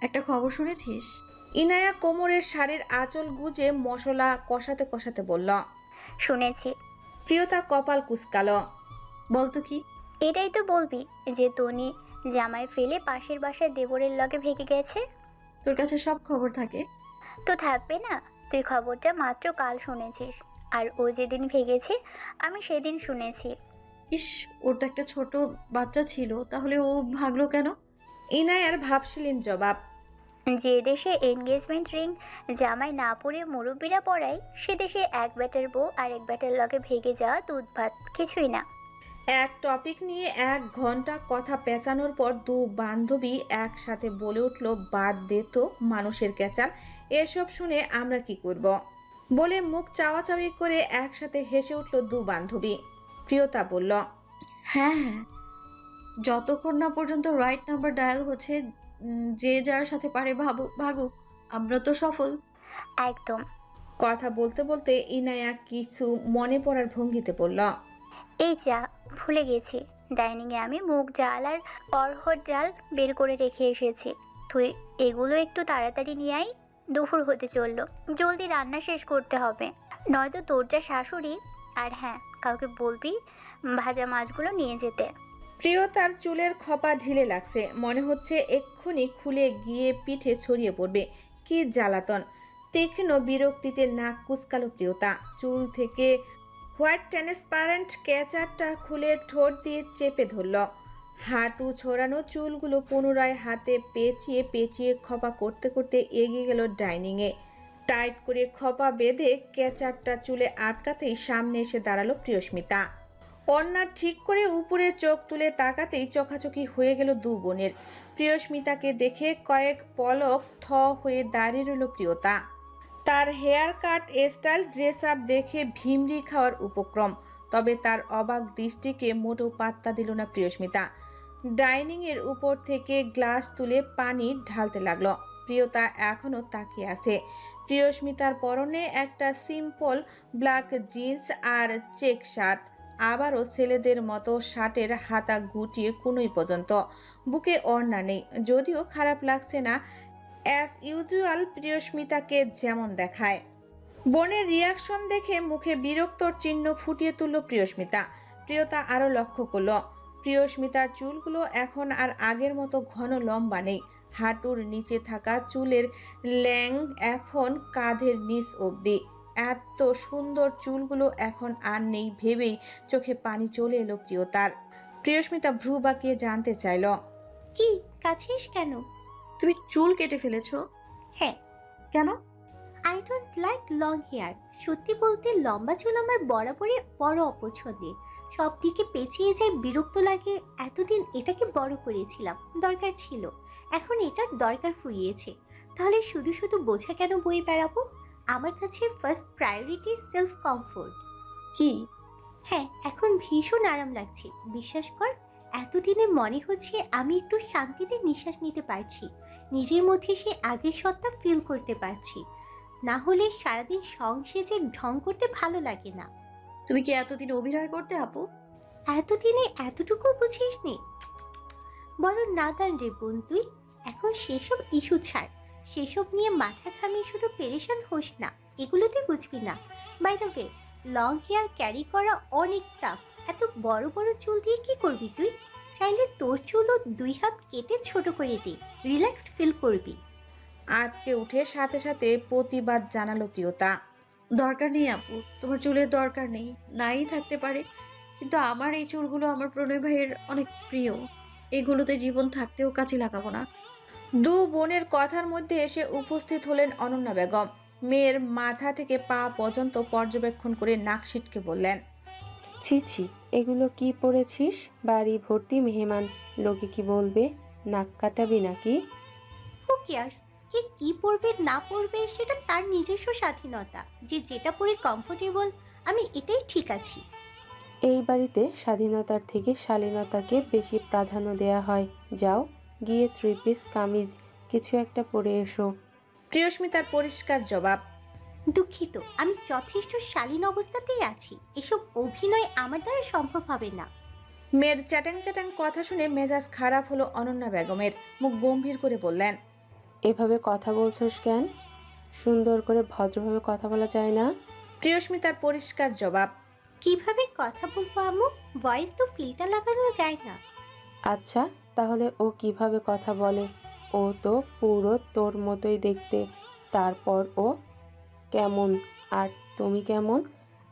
একটা খবর শুনেছিস? ইনায়া কোমরের শাড়ির আঁচল গুজে মশলা কষাতে কষাতে বলল। শুনেছি। প্রিয়তা কপাল কুঁচকালো। বলতো কি? এটাই তো বলবি যে তনি জামাই ফেলে পাশের বাসায় দেবরের লগে ভেগে গেছে? তোর কাছে সব খবর থাকে। তো থাকবে না? তুই খবরটা মাত্র কাল শুনেছিস, আর ও যেদিন ভেগেছে আমি সেদিন শুনেছি। ইস, ওর তো একটা ছোট বাচ্চা ছিল, তাহলে ও ভাগলো কেন? ইনায়ার ভাবশীলীন জবাব। যে দেশে এনগেজমেন্ট রিং জামাই না পরে মুরব্বীরা পরায়, সে দেশে এক ব্যাটার বউ আর এক ব্যাটার লগে ভেগে যাওয়া দুধ ভাত কিছুই না। এক টপিক নিয়ে 1 ঘন্টা কথা পেঁচানোর পর দু বান্ধবী একসাথে বলে উঠল, বাদ দে তো মানুষের ক্যাচাল, এসব শুনে আমরা কি করব। বলে মুখ চাওয়াচাওয়ি করে একসাথে হেসে উঠল দু বান্ধবী। প্রিয়তা বলল, হ্যাঁ হ্যাঁ, যতক্ষণ না পর্যন্ত রাইট নাম্বার ডায়াল হচ্ছে, যে যার সাথে পারে ভাগুক, আমরা তো সফল। একদম। কথা বলতে বলতে ইনায়া কিছু মনে পড়ার ভঙ্গিতে বলল, এই যা ভুলে গেছি, ডাইনিংয়ে আমি মুগ ডাল আর অরহর ডাল বের করে রেখে এসেছি। তুই এগুলো একটু তাড়াতাড়ি নিয়ে আই, দুপুর হতে চললো, জলদি রান্না শেষ করতে হবে, নয়তো তোর যা শাশুড়ি। আর হ্যাঁ, কাউকে বলবি ভাজা মাছগুলো নিয়ে যেতে। প্রিয়তার চুলের খপা ঢিলে লাগছে, মনে হচ্ছে এক্ষুনি খুলে গিয়ে পিঠে ছড়িয়ে পড়বে। কি জ্বালাতন! তীক্ষ্ণ বিরক্তিতে নাক কুচকালো প্রিয়তা। চুল থেকে হোয়াইট ট্রান্সপারেন্ট ক্যাচারটা খুলে ঠোঁট দিয়ে চেপে ধরল। হাঁটু ছড়ানো চুলগুলো পুনরায় হাতে পেঁচিয়ে পেঁচিয়ে খপা করতে করতে এগিয়ে গেল ডাইনিংয়ে। টাইট করে খপা বেঁধে ক্যাচারটা চুলে আটকাতেই সামনে এসে দাঁড়ালো প্রিয়স্মিতা। অন্না ঠিক করে উপরে চোখ তুলে তাকাতেই চোখাচোখি হয়ে গেল দু বোনের। প্রিয়স্মিতাকে দেখে কয়েক পলক থ হয়ে দাঁড়িয়ে রইল প্রিয়তা। তার haircut, style, dress up দেখে ভিমরি খাওয়ার উপক্রম। তবে তার অবাক দৃষ্টিকে মোটেও পাত্তা দিল না প্রিয়স্মিতা। ডাইনিংয়ের উপর থেকে গ্লাস তুলে পানি ঢালতে লাগলো। প্রিয়তা এখনও তাকিয়ে আছে। প্রিয়স্মিতার পরনে একটা সিম্পল ব্ল্যাক জিন্স আর চেক শার্ট, আবারও ছেলেদের মতো শার্টের হাতা গুটিয়ে কোনোই পর্যন্ত। বুকে ওড়না নেই, যদিও খারাপ লাগছে না, অ্যাজ ইউজুয়াল প্রিয়স্মিতাকে যেমন দেখায়। বোনের রিয়াকশন দেখে মুখে বিরক্তর চিহ্ন ফুটিয়ে তুলল প্রিয়স্মিতা। প্রিয়তা আরও লক্ষ্য করল, প্রিয়স্মিতার চুলগুলো এখন আর আগের মতো ঘন লম্বা নেই। হাঁটুর নিচে থাকা চুলের ল্যাং এখন কাঁধের নিচ অবধি। এত সুন্দর চুলগুলো এখন আর নেই ভেবেই চোখে পানি চলে এলো প্রিয়তার। প্রিয়স্মিতা ভ্রু বাঁকিয়ে জানতে চাইল, কি কাছিস কেন? তুমি চুল কেটে ফেলেছো? হ্যাঁ। কেন? I don't like long hair. সত্যি বলতে লম্বা চুল আমার বরাবরই বড় অপছন্দের। সব দিকে পেঁচিয়ে যায়, বিরক্ত লাগে। এতদিন এটাকে বড় করেছিলাম, দরকার ছিল। এখন এটার দরকার ফুরিয়েছে। তাহলে শুধু শুধু বোঝা কেন বয়ে বেড়াবো? আমার কাছে ফার্স্ট প্রায়োরিটি সেলফ কমফোর্ট। কি? হ্যাঁ, এখন ভীষণ আরাম লাগছে, বিশ্বাস কর। এতদিনে মনে হচ্ছে আমি একটু শান্তিতে নিঃশ্বাস নিতে পারছি, নিজের মধ্যে সে আগের সত্তা ফিল করতে পারছি। না হলে সারাদিন সংসেজে ঢং করতে ভালো লাগে না। তুমি কি এতদিন অভিনয় করতে আপু? এতদিনে এতটুকু বুঝিস নি? বড় নাদান রে বোন তুই। এখন সেসব ইস্যু ছাড়, সেসব নিয়ে মাথা ঘামিয়ে শুধু পেরেশান হোস না, এগুলো তুই বুঝবি না। By the way, long hair carry করা অনেক টাফ। এত বড় বড় চুল দিয়ে কি করবি তুই? চাইলে তোর চুলও 2 হাত কেটে ছোট করে দে, রিল্যাক্সড ফিল করবি। আজকে উঠে সাথে সাথে প্রতিবাদ জানালো প্রিয়তা। দরকার নেই আপু, তোমার চুলের দরকার নেই, নাই থাকতে পারে, কিন্তু আমার এই চুলগুলো আমার প্রণয় ভাইয়ের অনেক প্রিয়। এগুলোতে জীবন থাকতেও কাজে লাগাবো না। দু বোনের কথার মধ্যে এসে উপস্থিত হলেন অনন্যা বেগম। মেয়ের মাথা থেকে পা পর্যন্ত পর্যবেক্ষণ করে নাক সিটকে বললেন, ছি ছি, এগুলো কি পড়েছিস? বাড়ি ভর্তি মেহমান, লোকে কি বলবে? নাক কাটাবি নাকি? Who cares? কে কি পড়বে না পড়বে সেটা তার নিজস্ব স্বাধীনতা। যে যেটা পরে কমফোর্টেবল, আমি এটাই ঠিক আছি। এই বাড়িতে স্বাধীনতার থেকে শালীনতাকে বেশি প্রাধান্য দেয়া হয়। যাও, গিয়ে 3 পিস কামিজ কিছু একটা পরে এসো। প্রিয়স্মিতার পরিষ্কার জবাব। দুঃখিত, আমি যথেষ্ট শালীন অবস্থাতেই আছি। এসব অভিনয় আমার দ্বারা সম্ভব হবে না। মেয়ের চ্যাটাং চ্যাটাং কথা শুনে মেজাজ খারাপ হলো অনন্যা বেগমের। মুখ গম্ভীর করে বললেন, এভাবে কথা বলছোস কেন? সুন্দর করে ভদ্রভাবে কথা বলা যায় না? প্রিয়স্মিতার পরিষ্কার জবাব। কিভাবে কথা বলবো আম্মু? ভয়েস তো ফিল্টার লাগানো যায় না। আচ্ছা, তাহলে ও কিভাবে কথা বলে? ও তো পুরো তোর মতোই দেখতে। তারপর ও কেমন আর তুমি কেমন?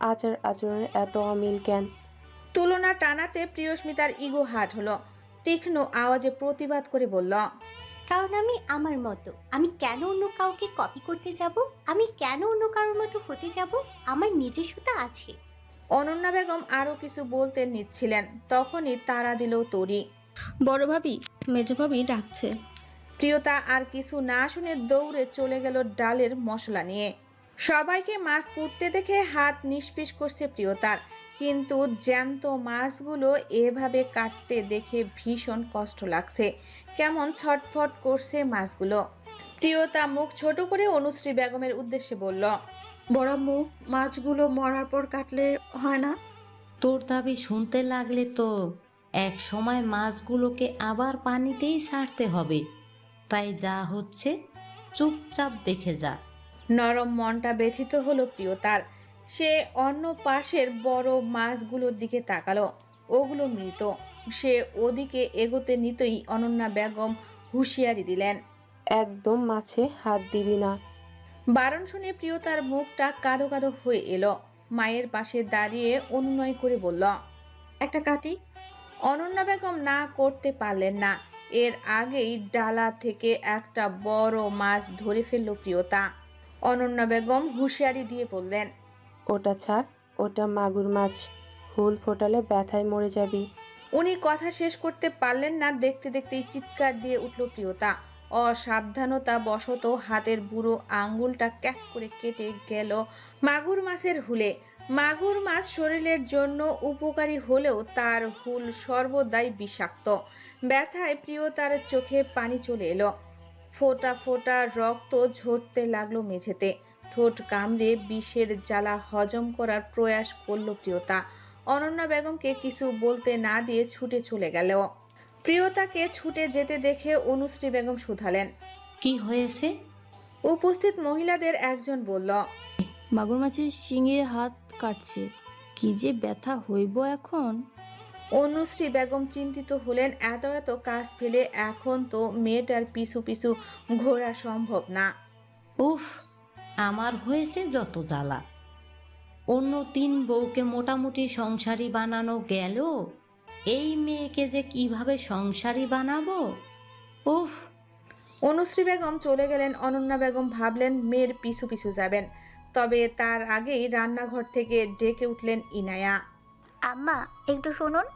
আচার আচরণের এত অমিল কেন? তুলনা টানাতে প্রিয়স্মিতার ইগো হার্ট হলো। তীক্ষ্ণ আওয়াজে প্রতিবাদ করে বলল, কারণ আমি আমার মতো। আমি কেন অন্য কাউকে কপি করতে যাব? আমি কেন অন্য কারোর মতো হতে যাব? আমার নিজস্বতা আছে। অনন্যা বেগম আরও কিছু বলতে নিচ্ছিলেন, তখনই তাড়া দিল তরি। বড় ভাবি, মেজ ভাবি ডাকছে। প্রিয়তা আর কিছু না শুনে দৌড়ে চলে গেল ডালের মশলা নিয়ে। সবাইকে মাছ কুটতে দেখে হাত নিষ্পিস করছে প্রিয়তার, কিন্তু জ্যান্ত মাছগুলো এভাবে কাটতে দেখে ভীষণ কষ্ট লাগছে। কেমন ছটফট করছে মাছগুলো। প্রিয়তা মুখ ছোট করে অনুশ্রী বেগমের উদ্দেশ্যে বলল, বড় আম্মু, মাছগুলো মরার পর কাটলে হয় না? তোর দাবি শুনতে লাগলে তো এক সময় মাছগুলোকে আবার পানিতেই ছাড়তে হবে। তাই যা হচ্ছে চুপচাপ দেখে যা। নরম মনটা ব্যথিত হলো প্রিয়তার। সে অন্য পাশের বড় মাছগুলোর দিকে তাকালো। ওগুলো মৃত। সে ওদিকে এগোতে নিতেই অনন্যা বেগম হুঁশিয়ারি দিলেন। একদম মাছে হাত দিবি না। বারণ শুনে প্রিয়তার মুখটা কাঁদো কাঁদো হয়ে এলো। মায়ের পাশে দাঁড়িয়ে অনুনয় করে বলল, একটা কাটি। অনন্যা বেগম না করতে পারলেন না। এর আগেই ডালা থেকে একটা বড় মাছ ধরে ফেলল প্রিয়তা। অনন্যা বেগম হুঁশিয়ারি দিয়ে বললেন, ওটা ছাড়, ওটা মাগুর মাছ। হুল ফোটালে ব্যথায় মরে যাবি। উনি কথা শেষ করতে পারলেন না, দেখতে দেখতেই চিৎকার দিয়ে উঠল প্রিয়তা। অসাবধানতা বশত হাতের বুড়ো আঙ্গুলটা ক্যাচ করে কেটে গেল মাগুর মাছের হুলে। মাগুর মাছ শরীরের জন্য উপকারী হলেও তার হুল সর্বদাই বিষাক্ত। ব্যথায় প্রিয়তার চোখে পানি চলে এলো। ফোঁটা ফোঁটা রক্ত ঝরতে লাগলো মেঝেতে। ঠোঁট কামড়ে বিষের জ্বালা হজম করার প্রয়াস করল প্রিয়তা। অনন্যা বেগমকে কিছু বলতে না দিয়ে ছুটে চলে গেল। প্রিয়তাকে ছুটে যেতে দেখে অনুশ্রী বেগম শুধালেন। কি হয়েছে? উপস্থিত মহিলাদের একজন বলল, মাগুর মাছের শিঙে হাত কাটছে, কি যে ব্যথা হইব এখন। অনুশ্রী বেগম চিন্তিত হলেন। এত এত কাজ ফেলে এখন তো মেয়েটার পিছু পিছু ঘোরা সম্ভব না। উফ, আমার হয়েছে যত জ্বালা। অন্য 3 বউকে মোটামুটি সংসারী বানানো গেল, এই মেয়েকে যে কিভাবে সংসারী বানাবো। উফ। অনুশ্রী বেগম চলে গেলেন। অনন্যা বেগম ভাবলেন মেয়ের পিছু পিছু যাবেন, তবে তার আগেই রান্নাঘর থেকে ডেকে উঠলেন ইনায়া। আম্মা, একটু শুনুন।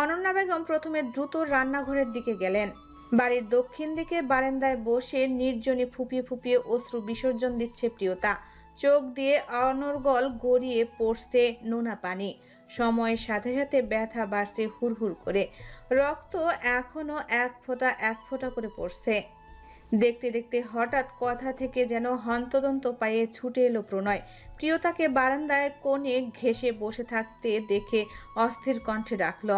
অনন্যা বেগম প্রথমে দ্রুত রান্নাঘরের দিকে গেলেন। বাড়ির দক্ষিণ দিকে বারান্দায় বসে নির্জনে ফুপিয়ে ফুপিয়ে অশ্রু বিসর্জন দিচ্ছে প্রিয়তা। চোখ দিয়ে অনর্গল গড়িয়ে পড়ছে নোনা পানি। সময়ের সাথে সাথে ব্যথা বাড়ছে হুড়হুড় করে। রক্ত এখনো এক ফোঁটা এক ফোঁটা করে পড়ছে। দেখতে দেখতে হঠাৎ কথা থেকে যেন হন্তদন্ত পায়ে ছুটে এলো প্রণয়। প্রিয়তাকে বারান্দায় কোণে ঘেঁষে বসে থাকতে দেখে অস্থির কণ্ঠে ডাকল,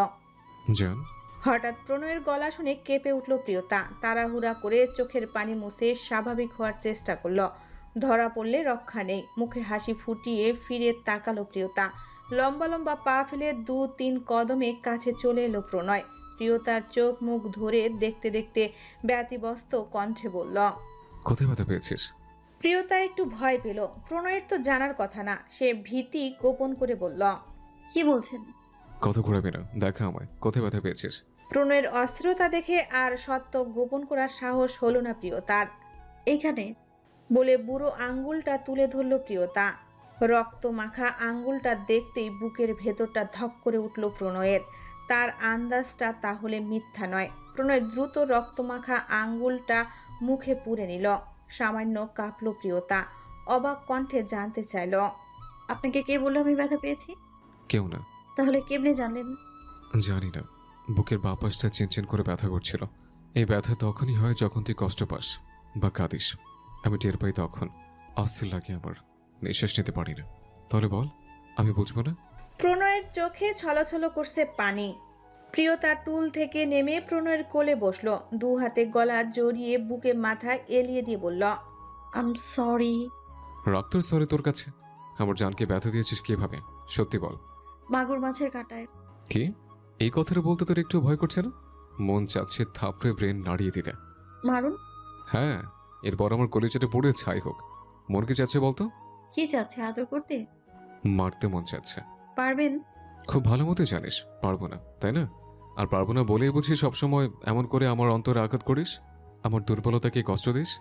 জান। হঠাৎ প্রণয়ের গলা শুনে কেঁপে উঠল প্রিয়তা। তাড়াহুড়া করে চোখের পানি মুছে স্বাভাবিক হওয়ার চেষ্টা করল। ধরা পড়লে রক্ষা নেই। মুখে হাসি ফুটিয়ে ফিরে তাকালো প্রিয়তা। লম্বা লম্বা পা ফেলে 2-3 কদমে কাছে চলে এলো প্রণয়। প্রিয়তার চোখ মুখ ধরে দেখতে দেখতে ব্যতিব্যস্ত কণ্ঠে বলল, কোথায় ব্যথা পেয়েছিস? প্রিয়তা একটু ভয় পেল। প্রণয়ের তো জানার কথা না। সে ভীতি গোপন করে বলল, কি বলছেন? কথা ঘোরাবি না, দেখা আমায়, কোথায় ব্যথা পেয়েছিস? প্রণয়ের অস্থিরতা দেখে আর সত্য গোপন করার সাহস হলো না প্রিয়তার। এইখানে। বলে বুড়ো আঙ্গুলটা তুলে ধরল প্রিয়তা। রক্ত মাখা আঙ্গুলটা দেখতেই বুকের ভেতরটা ধক করে উঠল প্রণয়ের। তার আন্দাজটা তাহলে মিথ্যা নয়। প্রণয় দ্রুত রক্তমাখা আঙ্গুলটা মুখে পুরে নিল। সামান্য কাঁপল প্রিয়তা। অবাক কণ্ঠে জানতে চাইল, আপনাকে কে বললো আমি ব্যথা পেয়েছি? কেউ না। তাহলে কেমনে জানলেন? জানি না, বুকের বাঁ পাশটা চিনচিন করে ব্যথা করছিল। এই ব্যথা তখনই হয় যখন তুই কষ্ট পাস বা কাঁদিস। আমি টের পাই তখন। অস্থির লাগে আমার, নিঃশ্বাস নিতে পারি না। তাহলে বল, আমি বুঝবো না? প্রণয়ের চোখে ছলছল করছে পানি। প্রিয়তা টুল থেকে নেমে প্রণয়ের কোলে বসলো, দু হাতে গলা জড়িয়ে বুকে মাথা এলিয়ে দিয়ে বলল, আম সরি। রাক্তর সরি তোর কাছে? আমার জানকে ব্যথা দিয়েছিস কিভাবে? সত্যি বল। মাগুর মাছের কাঁটায়। কি? এই কথাটা বলতে তোর একটু ভয় করছে না? মন চাচ্ছে থাপড়ে ব্রেন নাড়িয়ে দিতে। মারুন। হ্যাঁ, এরপর আমার কলিজাটা পুড়ে ছাই হোক। মন কি চাচ্ছে বলতো? কি চাচ্ছে, আদর করতে? মারতে মন চাচ্ছে। পারবেন? খুব ভালো মতো জানিস পারবো না, তাই না? আর পারবো না বলেই বুঝি সবসময় এমন করে আমার অন্তরে আঘাত করিস, আমার দুর্বলতাকে কষ্ট দিস।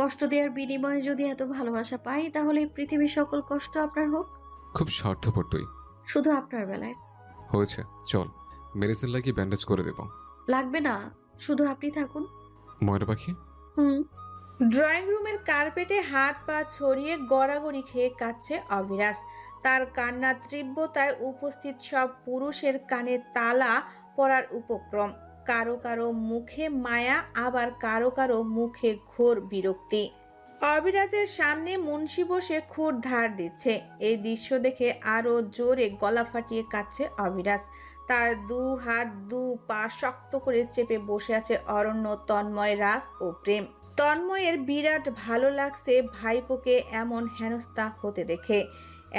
কষ্ট দেওয়ার বিনিময়ে যদি এত ভালোবাসা পাই, তাহলে পৃথিবীর সকল কষ্ট আপনার হোক। খুব স্বার্থপর তুই। শুধু আপনার বেলায়। হয়েছে, চল মেডিসিন লাগিয়ে ব্যান্ডেজ করে দেব। লাগবে না, শুধু আপনি থাকুন। ময়না পাখি। হুম। ড্রয়িং রুমের কার্পেটে হাত পা ছড়িয়ে গড়াগড়ি খেয়ে কাঁদছে অবিরাজ। তার কান্নার তীব্রতায় উপস্থিত সব পুরুষের কানে তালা পড়ার উপক্রম। কারো কারো মুখে মায়া, আবার কারো কারো মুখে ঘোর বিরক্তি। অবিরাজের সামনে মুন্সি বসে খুর ধার দিচ্ছে। এই দৃশ্য দেখে আরো জোরে গলা ফাটিয়ে কাঁদছে অবিরাজ। তার দু হাত দু পা শক্ত করে চেপে বসে আছে অরণ্য, তন্ময়, রাজ ও প্রেম। তন্ময়ের বিরাট ভালো লাগছে ভাইপোকে এমন হেনস্থা হতে দেখে।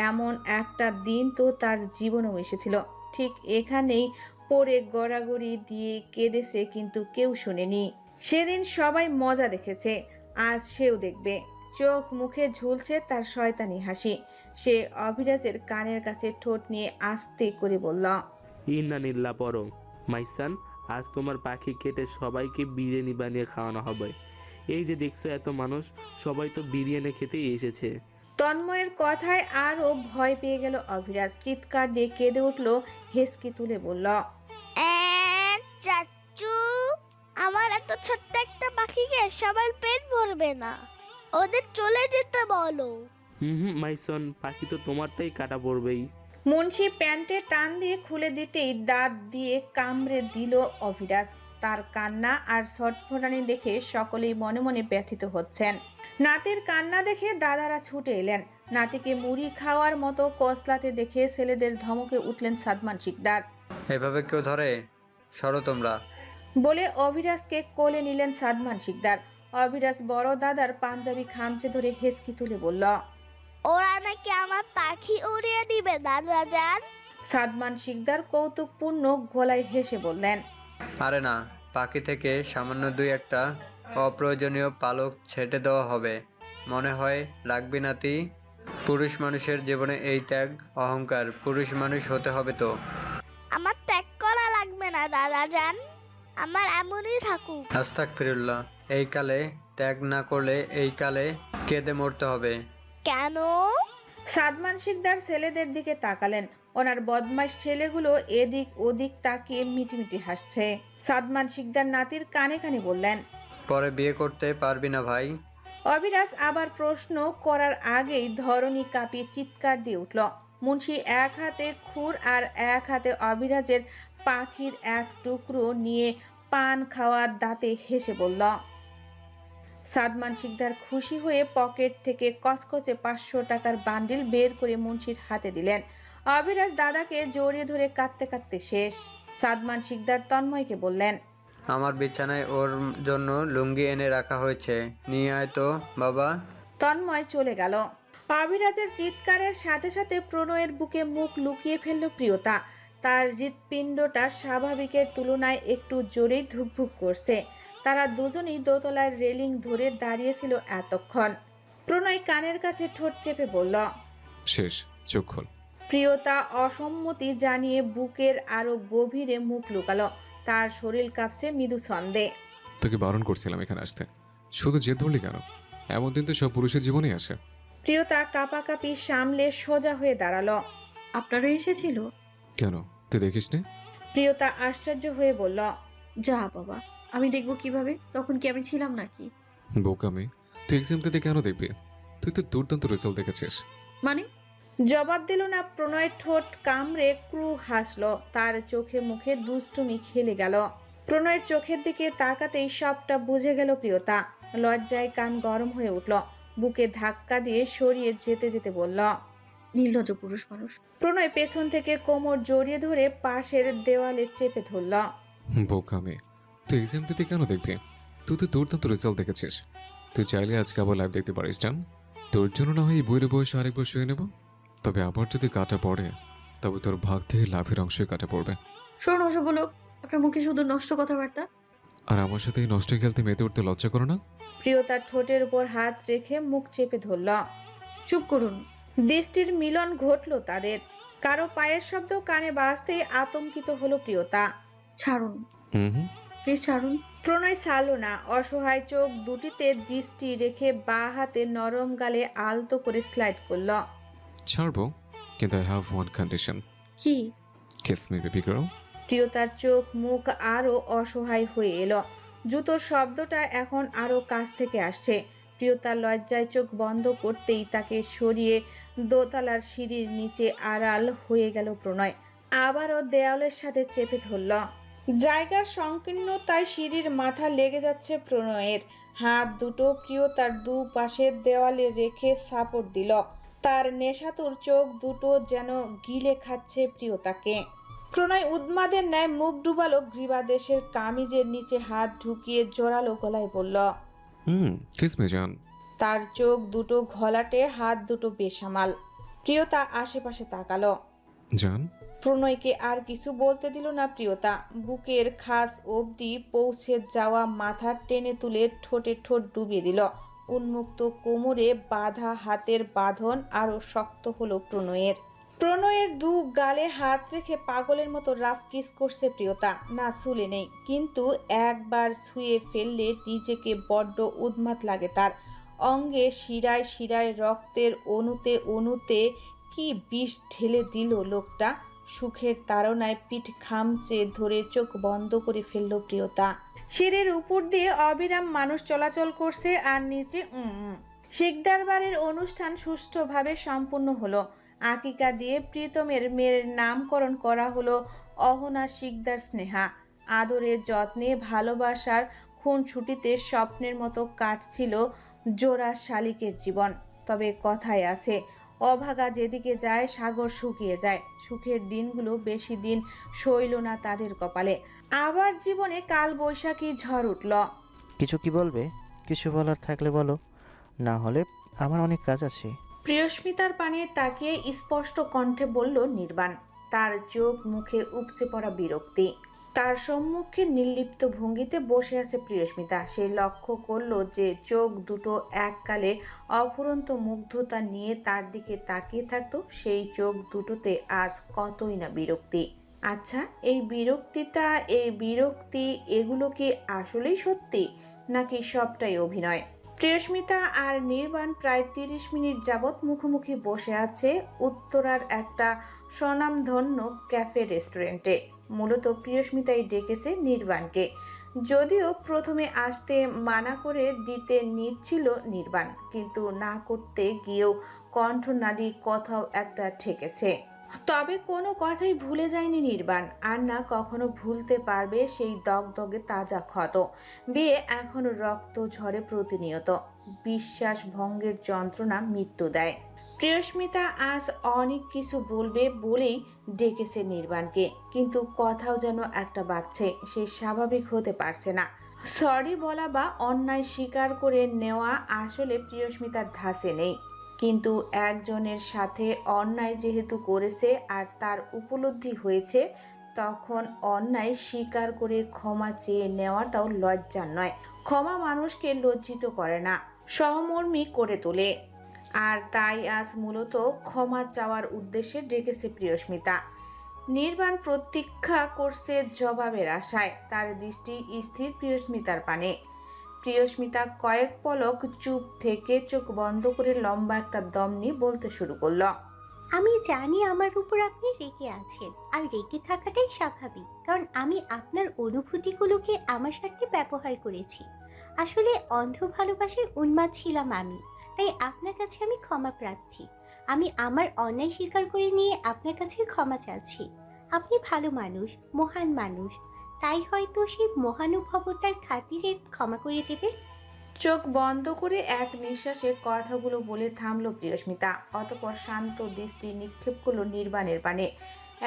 এমন একটা দিন তো তার জীবনেও এসেছিল। ঠিক এখানেই পড়ে গড়াগড়ি দিয়ে কেঁদেছে, কিন্তু কেউ শোনেনি। সেদিন সবাই মজা দেখেছে, আজ সেও দেখবে। চোখ মুখে ঝুলছে তার শয়তানি হাসি। সে অভিরাজের কানের কাছে ঠোঁট নিয়ে আস্তে করে বলল, ইন্না নিল্লা পড়ো মাইসান, আজ তোমার পাখি কেটে সবাইকে বিরিয়ানি বানিয়ে খাওয়ানো হবে। এই যে দেখছো এত মানুষ, সবাই তো বিরিয়ানি খেতেই এসেছে। তন্ময়ের কথায় আরো ভয় পেয়ে গেল অভিরাজ। চিৎকার দিয়ে কেঁদে উঠল, হেসকি তুলে বলল, চাচু, আমার এত ছোট্ট একটা পাখিকে সবার পেট ভরবে না, ওদের চলে যেতে বলো। মাইসন, পাখি তো তোমারটাই কাটা পড়বেই। মুন্সি প্যান্টে টান দিয়ে খুলে দিতেই দাঁত দিয়ে কামড়ে দিল অভিরাজ। তার কান্না আর ছটফটানি দেখে সকলেই মনে মনে ব্যথিত হচ্ছেন। নাতির কান্না দেখে দাদারা ছুটে এলেন। নাতিকে মুড়ি খাওয়ার মতো কসলাতে দেখে ছেলেদের ধমকে উঠলেন সাদমান শিকদার। এভাবে কেউ ধরে? সরো তোমরা, বলে অভিরাজকে কোলে নিলেন সাদমান শিকদার। অভিরাজ বড় দাদার পাঞ্জাবি খামচে ধরে হেসকি তুলে বলল, ওরা নাকি আমার পাখি উড়িয়ে দিবে দাদা যান। সাদমান শিকদার কৌতুকপূর্ণ গলায় হেসে বললেন, আরে না, পাখি থেকে সামান্য দুই একটা অপ্রয়োজনীয় পালক ছেটে দেওয়া হবে। মনে হয় রাখবি নাতি? পুরুষ মানুষের জীবনে এই ত্যাগ, অহংকার। পুরুষ মানুষ হতে হবে তো। আমার ত্যাগ করা লাগবে না দাদা যান, আমার এমনই থাকুক। আস্তাগফিরুল্লাহ, এই কালে ত্যাগ না করলে এই কালে কেঁদে মরতে হবে। কেন? সাদমান শিকদার ছেলেদের দিকে তাকালেন। ওনার বদমাশ ছেলেগুলো এদিক ওদিক তাকিয়ে মিটিমিটি হাসছে। সাদমান শিকদার নাতির কানে কানে বললেন, পরে বিয়ে করতে পারবি না ভাই। অবিরাজ আবার প্রশ্ন করার আগেই ধরণী কাঁপিয়ে চিৎকার দিয়ে উঠল। মুন্সি এক হাতে খুর আর এক হাতে অবিরাজের পাখির এক টুকরো নিয়ে পান খাওয়ার দাঁতে হেসে বলল। সাদমান শিকদার খুশি হয়ে পকেট থেকে কসকসে 500 টাকার বান্ডিল বের করে মুন্সির হাতে দিলেন। অবিরাজ দাদাকে জড়িয়ে ধরে কাঁদতে কাঁদতে শেষ। সাদমান শিকদার তন্ময়কে বললেন, আমার বিছানায় ওর জন্য লুঙ্গি এনে রাখা হয়েছে, নিয়ে আয় তো বাবা। তন্ময় চলে গেল। অবিরাজের চিৎকারের সাথে সাথে প্রণয়ের বুকে মুখ লুকিয়ে ফেলল প্রিয়তা। তার হৃৎপিণ্ডটা স্বাভাবিকের তুলনায় একটু জোরেই ধুকভুক করছে। তারা দুজনেই দোতলার রেলিং ধরে দাঁড়িয়েছিল এতক্ষণ। প্রণয় কানের কাছে ঠোঁট চেপে বলল, শেষ, চোখ খোল। প্রিয়তা অসম্মতি জানিয়ে বুকের আরো গভীরে মুখ লুকালো। তার শরীর কাঁপছে মৃদু ছন্দে। তোকে বারণ করছিলাম এখানে আসতে, শুধু জেদ ধরলি কেন? এমন দিন তো সব পুরুষের জীবনেই আসে। প্রিয়তা কাঁপাকাঁপি সামলে সোজা হয়ে দাঁড়ালো। আপনারও এসেছিল? কেন, তুই দেখিস নে? প্রিয়তা আশ্চর্য হয়ে বলল, যা বাবা, আমি দেখবো কিভাবে? তখন কি আমি ছিলাম নাকি? বোকামে, তুই এক্সাম দিতে কেন দেখবি? তুই তো দুর্দান্ত রেজাল্ট দেখেছিস। মানে? জবাব দিল না। প্রণয়ের ঠোঁট কামড়ে ক্রু হাসলো। তার চোখে মুখে দুষ্টুমি খেলে গেল। প্রণয়ের চোখের দিকে তাকাতেই সবটা বুঝে গেল প্রিয়তা। লজ্জায় কান গরম হয়ে উঠল। বুকে ধাক্কা দিয়ে সরিয়ে যেতে যেতে বলল, নির্লজ্জ পুরুষ মানুষ। প্রণয় পেছন থেকে কোমর জড়িয়ে ধরে পাশের দেওয়ালে চেপে ধরল। বোকা মেয়ে, তুই এক্সাম দিতে কেন দেখবি? তুই তো দুর্দান্ত রেজাল্ট দেখেছিস। তুই চাইলে আজকে আবার লাইভ দেখতে পারিস জান। তোর জন্য না হয় এই বইয়ের বয়সে আরেকবার শুয়ে নেব, তবে আবার যদি কাটা পড়ে তবে তোর ভাগ থেকে লাভের অংশই কাটা পড়বে। শোন অসভ্য লোক, আপনার মুখে শুধু নষ্ট কথাবার্তা। আর আমার সাথে এই নষ্ট খেলতে মেতে উঠতে লজ্জা করো না? প্রিয়তার ঠোঁটের উপর হাত রেখে মুখ চেপে ধরল। চুপ করুন। দৃষ্টির মিলন ঘটল তাদের। কারো পায়ের শব্দ কানে বাজতেই আতঙ্কিত হলো প্রিয়তা। ছাড়ুন হুম। প্লিজ, ছাড়ুন। প্রণয় ছাড়ল না। অসহায় চোখ দুটিতে দৃষ্টি রেখে বাঁ হাতে নরম গালে আলতো করে স্লাইড করল। ছাড়বো, কিন্তু আই হ্যাভ ওয়ান কন্ডিশন। কি? Kiss me baby girl. প্রিয়তার চোখ মুখ আরো অসহায় হয়ে এলো। জুতোর শব্দটা এখন আরো কাছ থেকে আসছে। প্রিয়তার লজ্জায় চোখ বন্ধ করতেই তাকে সরিয়ে দোতলার সিঁড়ির নিচে আড়াল হয়ে গেল প্রণয়। আবারও দেওয়ালের সাথে চেপে ধরল। জায়গার সংকীর্ণতায় সিঁড়ির মাথা লেগে যাচ্ছে প্রণয়ের। হাত দুটো প্রিয়তার দুপাশের দেওয়ালে রেখে সাপোর্ট দিল। তার নেশাতুর চোখ দুটো যেন গিলে খাচ্ছে প্রিয়তাকে। প্রণয় উন্মাদের ন্যায় মুখ ডুবালো গ্রীবাদেশের কামিজের নিচে হাত ঢুকিয়ে জোরালো গলায় বলল। কিস মি জান। তার চোখ দুটো ঘোলাটে, হাত দুটো বেসামাল। প্রিয়তা আশেপাশে তাকালো। জান। প্রণয়কে আর কিছু বলতে দিল না প্রিয়তা। বুকের খাস অবধি পৌঁছে যাওয়া মাথা টেনে তুলে ঠোঁটে ঠোঁট ডুবিয়ে দিল। উন্মুক্ত কোমরে বাঁধা হাতের বাঁধন আরো শক্ত হলো প্রণয়ের। প্রণয়ের দু গালে হাত রেখে পাগলের মতো রাফ কিস করছে প্রিয়তা। না ছুলে নেই, কিন্তু একবার ছুঁয়ে ফেললে নিজেকে বড্ড উন্মাদ লাগে তার। অঙ্গে শিরায় শিরায় রক্তের অণুতে অণুতে কি বিষ ঢেলে দিল লোকটা। সুখের তাড়নায় পিঠ খামচে ধরে চোখ বন্ধ করে ফেলল প্রিয়তা। সিঁড়ির উপর দিয়ে অবিরাম মানুষ চলাচল করছে আর নিচে শিকদার বাড়ির অনুষ্ঠান সুষ্ঠুভাবে সম্পূর্ণ হলো। আকিকা দিয়ে প্রীতমের মেয়ের নামকরণ করা হলো অহনা শিকদার স্নেহা। আদরের যত্নে ভালোবাসার খুনছুটিতে স্বপ্নের মতো কাটছিল জোড়া শালিকের জীবন। তবে কথায় আছে, অভাগা যেদিকে যায় সাগর শুকিয়ে যায়। সুখের দিনগুলো বেশি দিন সইল না তাদের কপালে। আবার জীবনে কাল বৈশাখী ঝড় উঠল। কিছু কি বলবে? কিছু বলার থাকলে বলো, না হলে আমার অনেক কাজ আছে। প্রিয়স্মিতার পানে তাকিয়ে স্পষ্ট কণ্ঠে বলল নির্বাণ। তার চোখ মুখে উপচে পড়া বিরক্তি। তার সম্মুখে নির্লিপ্ত ভঙ্গিতে বসে আছে প্রিয়স্মিতা। সে লক্ষ্য করল যে চোখ দুটো এককালে অফুরন্ত মুগ্ধতা নিয়ে তার দিকে তাকিয়ে থাকতো, সেই চোখ দুটোতে আজ কতই না বিরক্তি। আচ্ছা, এই বিরক্তি এগুলো কি আসলেই সত্যি, নাকি সবটাই অভিনয়? প্রিয়স্মিতা আর নির্বাণ প্রায় 30 মিনিট যাবৎ মুখোমুখি বসে আছে উত্তরার একটা স্বনামধন্য ক্যাফে রেস্টুরেন্টে। মূলত প্রিয়স্মিতাই ডেকেছে নির্বাণকে, যদিও প্রথমে আসতে মানা করে দিতে নিচ্ছিল নির্বাণ, কিন্তু না করতে গিয়েও কণ্ঠনালী কোথাও একটা ঠেকেছে। তবে কোনো কথাই ভুলে যায়নি নির্বাণ, আর না কখনো ভুলতে পারবে সেই দগদগে তাজা ক্ষত। বিয়ে এখনো রক্ত ঝরে প্রতিনিয়ত। বিশ্বাস ভঙ্গের যন্ত্রণা মৃত্যু দেয়। প্রিয়স্মিতা আজ অনেক কিছু বলবে বলেই ডেকেছে নির্বাণকে, কিন্তু কথাও যেন একটা বাজছে। সে স্বাভাবিক হতে পারছে না। সরি বলা বা অন্যায় স্বীকার করে নেওয়া আসলে প্রিয়স্মিতার ধাঁচে নেই, কিন্তু একজনের সাথে অন্যায় যেহেতু করেছে আর তার উপলব্ধি হয়েছে, তখন অন্যায় স্বীকার করে ক্ষমা চেয়ে নেওয়াটাও লজ্জার নয়। ক্ষমা মানুষকে লজ্জিত করে না, সহমর্মী করে তোলে। আর তাই আজ মূলত ক্ষমা চাওয়ার উদ্দেশ্যে ডেকেছে প্রিয়স্মিতা। নির্বাণ প্রতীক্ষা করছে জবাবের আশায়। তার দৃষ্টি স্থির প্রিয়স্মিতার পানে। প্রিয়স্মিতা কয়েক পলক চুপ থেকে চোখ বন্ধ করে লম্বা একটা দম নিয়ে বলতে শুরু করল। আমি জানি আমার উপর আপনি রেগে আছেন, আর রেগে থাকাটাই স্বাভাবিক, কারণ আমি আপনার অনুভূতিগুলোকে আমার সাথে ব্যবহার করেছি। আসলে অন্ধ ভালোবাসায় উন্মাদ ছিলাম আমি, তাই আপনার কাছে আমি ক্ষমা প্রার্থী। আমি আমার অন্যায় স্বীকার করে নিয়ে আপনার কাছে ক্ষমা চাচ্ছি। আপনি ভালো মানুষ, মহান মানুষ, তাই হয়তো সেই মহানুভবতার খাতিরে ক্ষমা করে দেবে। চোখ বন্ধ করে এক নিঃশ্বাসে কথাগুলো বলে থামলো প্রিয়স্মিতা। অতঃপর শান্ত দৃষ্টি নিক্ষেপ করলো নির্বাণের পানে।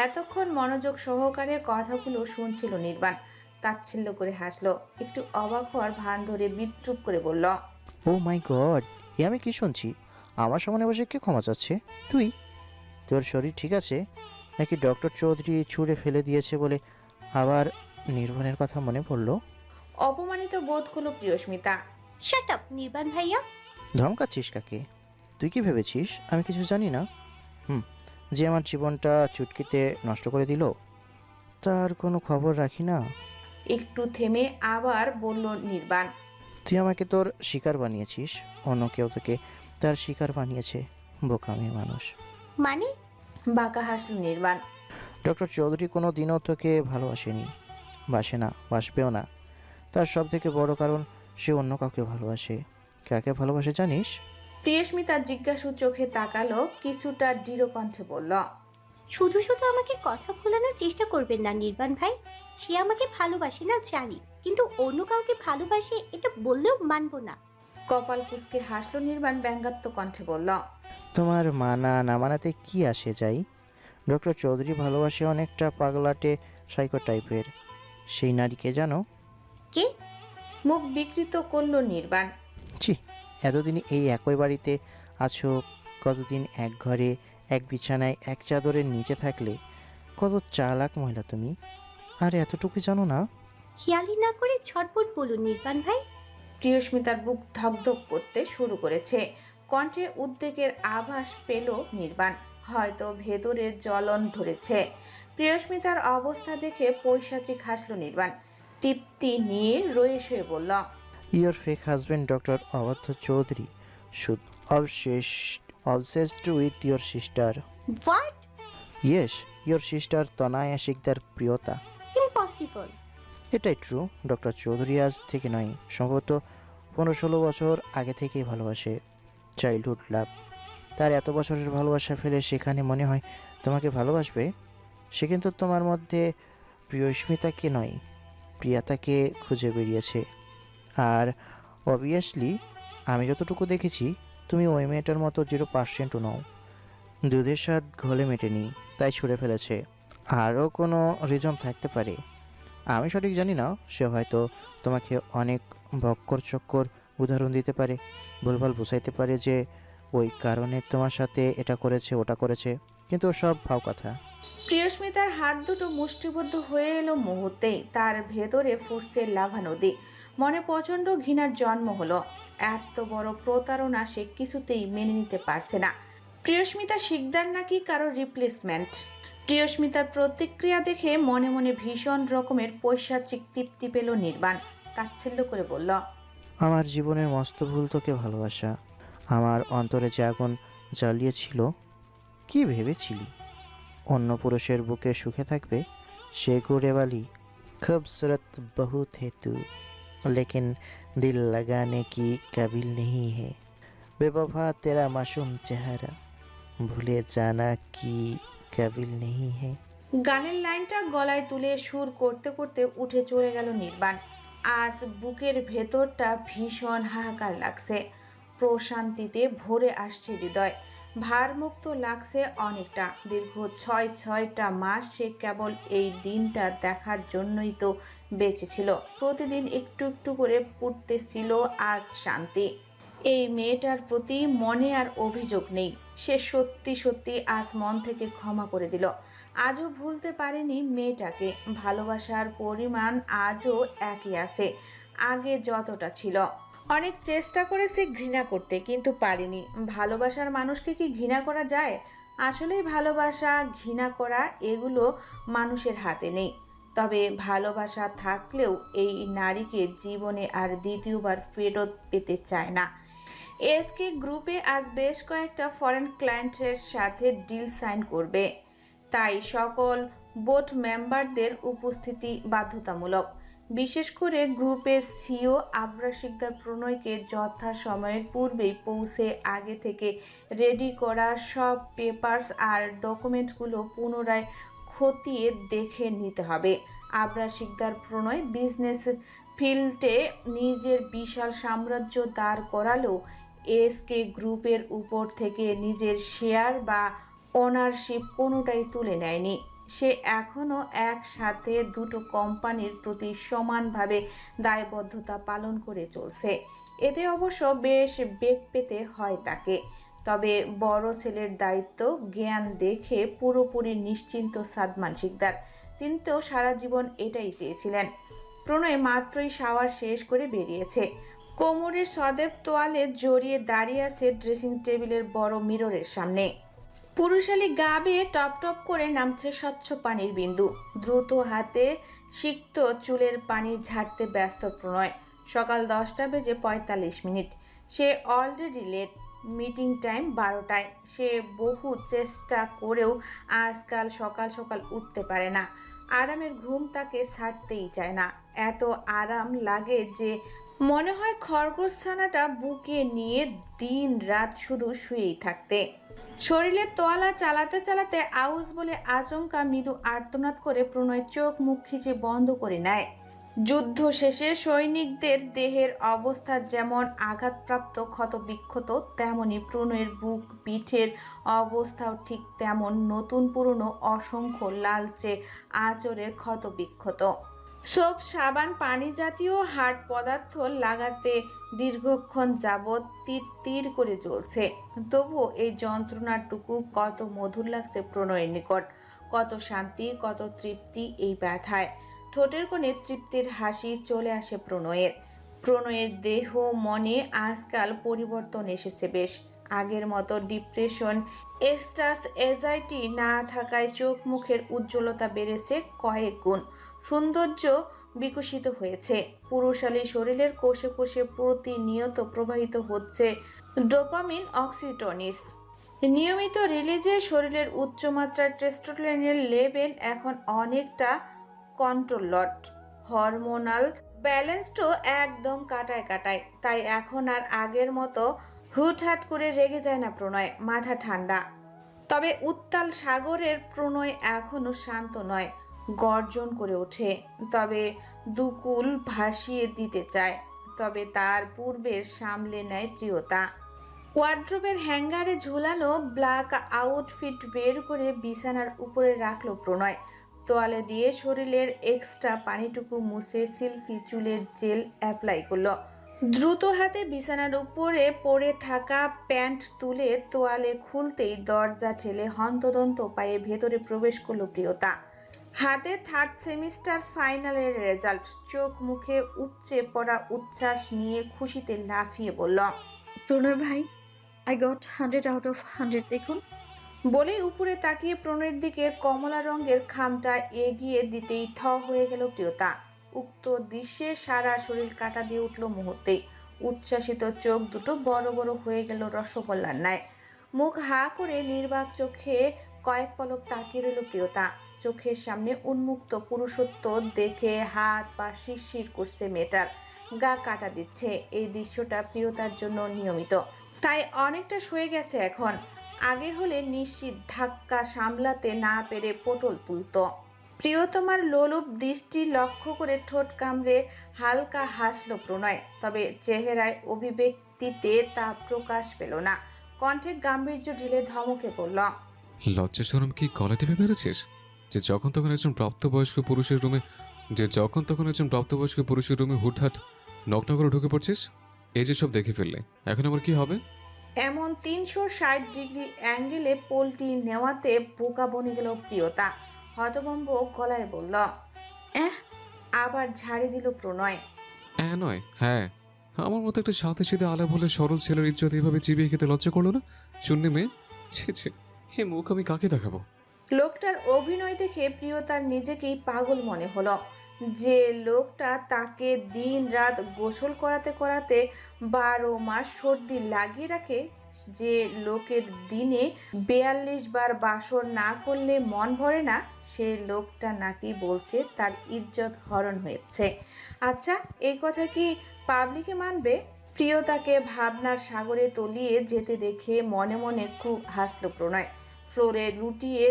এতক্ষণ মনোযোগ সহকারে কথাগুলো শুনছিল নির্বাণ। তাচ্ছিল্য করে হাসলো, একটু অবাক হওয়ার ভান ধরে বিদ্রুপ করে বলল, ও মাই গড, এ আমি কি শুনছি? আমার সামনে বসে কে ক্ষমা চাচ্ছে? তুই? তোর শরীর ঠিক আছে নাকি ডক্টর চৌধুরী ছুঁড়ে ফেলে দিয়েছে বলে আবার নির্বাণের কথা মনে পড়লো? অপমানিত বোধ করলো প্রিয়স্মিতা। শাট আপ নির্বাণ ভাইয়া। ধমকাচ্ছিস কাকে? তুই কি ভেবেছিস আমি কিছু জানি না? যে আমার জীবনটা চুটকিতে নষ্ট করে দিল, তার কোনো খবর রাখি না? একটু থেমে আবার বলল নির্বাণ, তুই আমাকে তোর শিকার বানিয়েছিস, অন্য কেউ তোকে তার শিকার বানিয়েছে। বোকামি মানুষ। মানে? বাঁকা হাসল নির্বাণ। ডক্টর চৌধুরী কোনো দিনও তোকে ভালোবাসেনি, বাসে না, বাসবেও না। তার সব থেকে বড় কারণ সে অন্য কাউকে ভালোবাসে। কাকে ভালোবাসে জানিস? প্রিয়স্মিতা জিজ্ঞাসু চোখে তাকালো, কিছুটা দৃঢ় কণ্ঠে বলল, শুধু শুধু আমাকে কথা ভোলানোর চেষ্টা করবেন না নির্বাণ ভাই। সে আমাকে ভালোবাসে না জানি, কিন্তু অন্য কাউকে ভালোবাসে এটা বললেও মানবো না। কপাল কুঁচকে হাসলো নির্বাণ ব্যঙ্গাত্মক কণ্ঠে বলল, তোমার মানা না মানাতে কি আসে যাই? ডক্টর চৌধুরী ভালোবাসে অনেকটা পাগলাটে সাইকো টাইপের সেই নারীকে, জানো? কে? মুখ বিকৃত করলো নির্বাণ। ছি, এতদিন এই একই বাড়িতে আছো, কতদিন এক ঘরে এক বিছানায় এক চাদরের নিচে থাকলে। কত চালাক মহিলা তুমি, আর এতটুকু জানো না? খেয়ালি না করে ঝটপট বলুন নির্বাণ ভাই। প্রিয়স্মিতার বুক ধকধক করতে শুরু করেছে। কণ্ঠে উদ্বেগের আভাস পেল নির্বাণ, হয়তো ভেতরে জ্বলন ধরেছে। প্রিয়স্মিতার অবস্থা দেখে পৈশাচিক হাসলো নির্বাণ। তৃপ্তি নিয়ে রয়ে শুয়ে বলল, your fake husband doctor Abaddha Chowdhury should obsessed with your sister. What? Yes, your sister Tanaya Sikdar Priyata. Impossible. এটাই ট্রু। ডক্টর চৌধুরী আজ থেকে নয়, সম্ভবত 15-16 বছর আগে থেকেই ভালোবাসে। Childhood love. তার এত বছরের ভালোবাসা ফেলে সেখানে মনে হয় তোমাকে ভালোবাসবে। সে কিন্তু তোমার মধ্যে প্রিয়স্মিতাকে নয়, প্রিয়াতাকে খুঁজে বেরিয়েছে। আর অবভিয়াসলি আমি যতটুকু দেখেছি তুমি ওই মেয়েটার মতো 0%ও নও। দুধের স্বাদ ঘোলে মেটেনি, তাই ছুঁড়ে ফেলেছে। আরও কোনো রিজন থাকতে পারে, আমি সঠিক জানি না। সে হয়তো তোমাকে অনেক বক্কর চক্কর উদাহরণ দিতে পারে, ভুলভাল বুঝাইতে পারে যে ওই কারণে তোমার সাথে এটা করেছে ওটা করেছে, কিন্তু সব ভাও কথা। প্রিয়স্মিতার হাত দুটো মুষ্টিবদ্ধ হয়ে এলো মুহূর্তেই। তার ভেতরে ফুটছে লাভা নদী। মনে প্রচণ্ড ঘৃণার জন্ম হলো। এত বড় প্রতারণা সে কিছুতেই মেনে নিতে পারছে না। প্রিয়স্মিতা শিকদার নাকি কারো রিপ্লেসমেন্ট? প্রিয়স্মিতার প্রতিক্রিয়া দেখে মনে মনে ভীষণ রকমের পৈশাচিক তৃপ্তি পেল নির্বাণ। তাচ্ছিল্য করে বলল, আমার জীবনের মস্ত ভুল তোকে ভালোবাসা। আমার অন্তরে যে আগুন জ্বালিয়েছিল, কি ভেবেছিলি অন্য পুরুষের বুকে সুখে থাকবে? সে গুড়েবালি। खूबसूरत बहुत है तू, लेकिन दिल लगाने की काबिल नहीं है। बेवफा तेरा मासूम चेहरा, भूले जाना की काबिल नहीं है। গানের লাইনটা গলায় তুলে সুর করতে করতে উঠে চলে গেল নির্বাণ। আজ বুকের ভেতরটা ভীষণ হাহাকার লাগছে। প্রশান্তিতে ভরে আসছে হৃদয়। ভারমুক্ত লাগছে অনেকটা। দীর্ঘ 6টা মাস সে কেবল এই দিনটা দেখার জন্যই তো বেঁচে ছিল। প্রতিদিন একটু একটু করে ফুটতেছিল আজ শান্তি। এই মেয়েটার প্রতি মনে আর অভিযোগ নেই। সে সত্যি সত্যি আজ মন থেকে ক্ষমা করে দিল। আজও ভুলতে পারেনি মেয়েটাকে। ভালোবাসার পরিমাণ আজও একই আছে, আগে যতটা ছিল। অনেক চেষ্টা করেছে ঘৃণা করতে, কিন্তু পারেনি। ভালোবাসার মানুষকে কি ঘৃণা করা যায়? আসলেই ভালোবাসা ঘৃণা করা এগুলো মানুষের হাতে নেই। তবে ভালোবাসা থাকলেও এই নারীকে জীবনে আর দ্বিতীয়বার ফেরত পেতে চায় না। এসকে গ্রুপে আজ বেশ কয়েকটা ফরেন ক্লায়েন্টের সাথে ডিল সাইন করবে, তাই সকল বোর্ড মেম্বারদের উপস্থিতি বাধ্যতামূলক। বিশেষ করে গ্রুপের সিও আবরার শিকদার প্রণয়কে যথাসময়ের পূর্বেই পৌঁছে আগে থেকে রেডি করা সব পেপারস আর ডকুমেন্টগুলো পুনরায় খতিয়ে দেখে নিতে হবে। আবরার শিকদার প্রণয় বিজনেস ফিল্ডে নিজের বিশাল সাম্রাজ্য দাঁড় করালো, এসকে গ্রুপের উপর থেকে নিজের শেয়ার বা ওনারশিপ কোনোটাই তুলে নেয়নি। সে এখনও একসাথে দুটো কোম্পানির প্রতি সমানভাবে দায়বদ্ধতা পালন করে চলছে। এতে অবশ্য বেশ বেগ পেতে হয় তাকে। তবে বড় ছেলের দায়িত্ব জ্ঞান দেখে পুরোপুরি নিশ্চিন্ত সাদমান শিকদার। তিনি তো সারা জীবন এটাই চেয়েছিলেন। প্রণয় মাত্রই শাওয়ার শেষ করে বেরিয়েছে। কোমরের সদেব তোয়ালে জড়িয়ে দাঁড়িয়ে আছে ড্রেসিং টেবিলের বড় মিররের সামনে। পুরুষালী গা বেয়ে টপ টপ করে নামছে স্বচ্ছ পানির বিন্দু। দ্রুত হাতে সিক্ত চুলের পানি ঝাড়তে ব্যস্ত প্রণয়। সকাল 10:45। সে অলরেডি লেট। মিটিং টাইম 12টায়। সে বহু চেষ্টা করেও আজকাল সকাল সকাল উঠতে পারে না। আরামের ঘুম তাকে ছাড়তেই চায় না। এত আরাম লাগে যে মনে হয় খরগোশছানাটা বুকে নিয়ে দিন রাত শুধু শুয়েই থাকতে। শরীরের তোয়ালা চালাতে চালাতে আউজ বলে আচমকা মৃদু আর্তনাদ করে প্রণয় চোখ মুখ খিচে বন্ধ করে নেয়। যুদ্ধ শেষে সৈনিকদের দেহের অবস্থা যেমন আঘাতপ্রাপ্ত ক্ষতবিক্ষত, তেমনি প্রণয়ের বুক পিঠের অবস্থাও ঠিক তেমন, নতুন পুরনো অসংখ্য লালচে আঁচড়ের ক্ষতবিক্ষত। সোপ, সাবান, পানি জাতীয় হার্ড পদার্থ লাগাতে দীর্ঘক্ষণ যাবৎ তীর করে জ্বলছে। তবুও এই যন্ত্রণাটুকু কত মধুর লাগছে প্রণয়ের নিকট। কত শান্তি, কত তৃপ্তি এই ব্যথায়। ঠোঁটের কোণে তৃপ্তির হাসি চলে আসে প্রণয়ের। প্রণয়ের দেহ মনে আজকাল পরিবর্তন এসেছে বেশ। আগের মতো ডিপ্রেশন, স্ট্রেস, এনজাইটি না থাকায় চোখ মুখের উজ্জ্বলতা বেড়েছে কয়েক গুণ। সৌন্দর্য বিকশিত হয়েছে। পুরুষালী শরীরের কোষে কোষে প্রতিনিয়ত প্রবাহিত হচ্ছে ডোপামিন, অক্সিটোনিস। নিয়মিত রিলিজে শরীরের উচ্চমাত্রার টেস্টোস্টেরনের লেভেল এখন অনেকটা কন্ট্রোলড। হরমোনাল ব্যালেন্সও একদম কাটায় কাটায়। তাই এখন আর আগের মতো হুটহাট করে রেগে যায় না প্রণয়, মাথা ঠান্ডা। তবে উত্তাল সাগরের প্রণয় এখনো শান্ত নয়। গর্জন করে ওঠে, তবে দুকুল ভাসিয়ে দিতে চায়। তবে তার পূর্বের সামলে নেয় প্রিয়তা। ওয়ার্ড্রোবের হ্যাঙ্গারে ঝুলানো ব্ল্যাক আউটফিট বের করে বিছানার উপরে রাখলো প্রণয়। তোয়ালে দিয়ে শরীরের এক্সট্রা পানিটুকু মুছে সিল্কি চুলে জেল অ্যাপ্লাই করলো। দ্রুত হাতে বিছানার উপরে পড়ে থাকা প্যান্ট তুলে তোয়ালে খুলতেই দরজা ঠেলে হন্তদন্ত পায়ে ভেতরে প্রবেশ করলো প্রিয়তা। হাতে 3rd সেমিস্টার ফাইনালের রেজাল্ট। চোখ মুখে উপচে পড়া উচ্ছ্বাস নিয়ে খুশিতে লাফিয়ে বলল, প্রণয় ভাই, আই গট 100 আউট অফ 100 দেখুন। বলে উপরে তাকিয়ে প্রণয়ের দিকে কমলা রঙের খামটা এগিয়ে দিতেই থ হয়ে গেল প্রিয়তা। উক্ত দৃশ্যে সারা শরীর কাটা দিয়ে উঠল মুহূর্তেই। উচ্ছ্বাসিত চোখ দুটো বড় বড় হয়ে গেল রসগোল্লার ন্যায়। মুখ হা করে নির্বাক চোখে কয়েক পলক তাকিয়ে রইল প্রিয়তা। চোখের সামনে উন্মুক্ত পুরুষত্ব দেখে হাত পা শিরশির করছে মেয়েটার, গা কাটা দিচ্ছে। এই দৃশ্যটা প্রিয়তার জন্য নিয়মিত, তাই অনেকটা সয়ে গেছে এখন। আগে হলে নিশ্চিত ধাক্কা সামলাতে না পেরে পটল তুলত। প্রিয়তমার লোলুপ দৃষ্টি লক্ষ্য করে ঠোঁট কামড়ে হালকা হাসলো প্রণয়। তবে চেহারায় অভিব্যক্তিতে তা প্রকাশ পেল না। কণ্ঠে গাম্ভীর্য ঢিলে ধমকে পড়ল, লজ্জা শরম কি গলা টিপে মেরেছিস? যে যখন তখন একজন প্রাপ্তবয়স্ক পুরুষের রুমে হুটহাট নক করে ঢুকে পড়ছিস? এই যে সব দেখে ফেললে এখন আমার কি হবে? এমন 360 ডিগ্রি অ্যাঙ্গেলে পোলটি নেওয়াতে বোকা বনে গেল প্রিয়তা। হতভম্ব গলায় বলল, আবার ঝাড়ি দিল প্রণয়। নয়, হ্যাঁ, আমার মতো একটা সাথে সাথে আলা বলে সরল ছেলের ইজ্জত এভাবে চিবিয়ে খেতে লজ্জা করলো না? চুন্নি মেয়ে, ছি, হে মুখ আমি কাকে দেখাবো? লোকটার অভিনয় দেখে প্রিয়তার নিজেকেই পাগল মনে হলো। যে লোকটা তাকে দিন রাত গোসল করাতে করাতে 12 মাস সর্দি লাগিয়ে রাখে, যে লোকের দিনে 42 বার বাসর না করলে মন ভরে না, সে লোকটা নাকি বলছে তার ইজ্জত হরণ হয়েছে। আচ্ছা, এই কথা কি পাবলিকে মানবে? প্রিয়তাকে ভাবনার সাগরে তলিয়ে যেতে দেখে মনে মনে খুব হাসলো প্রণয়। ফ্লোরে লুটিয়ে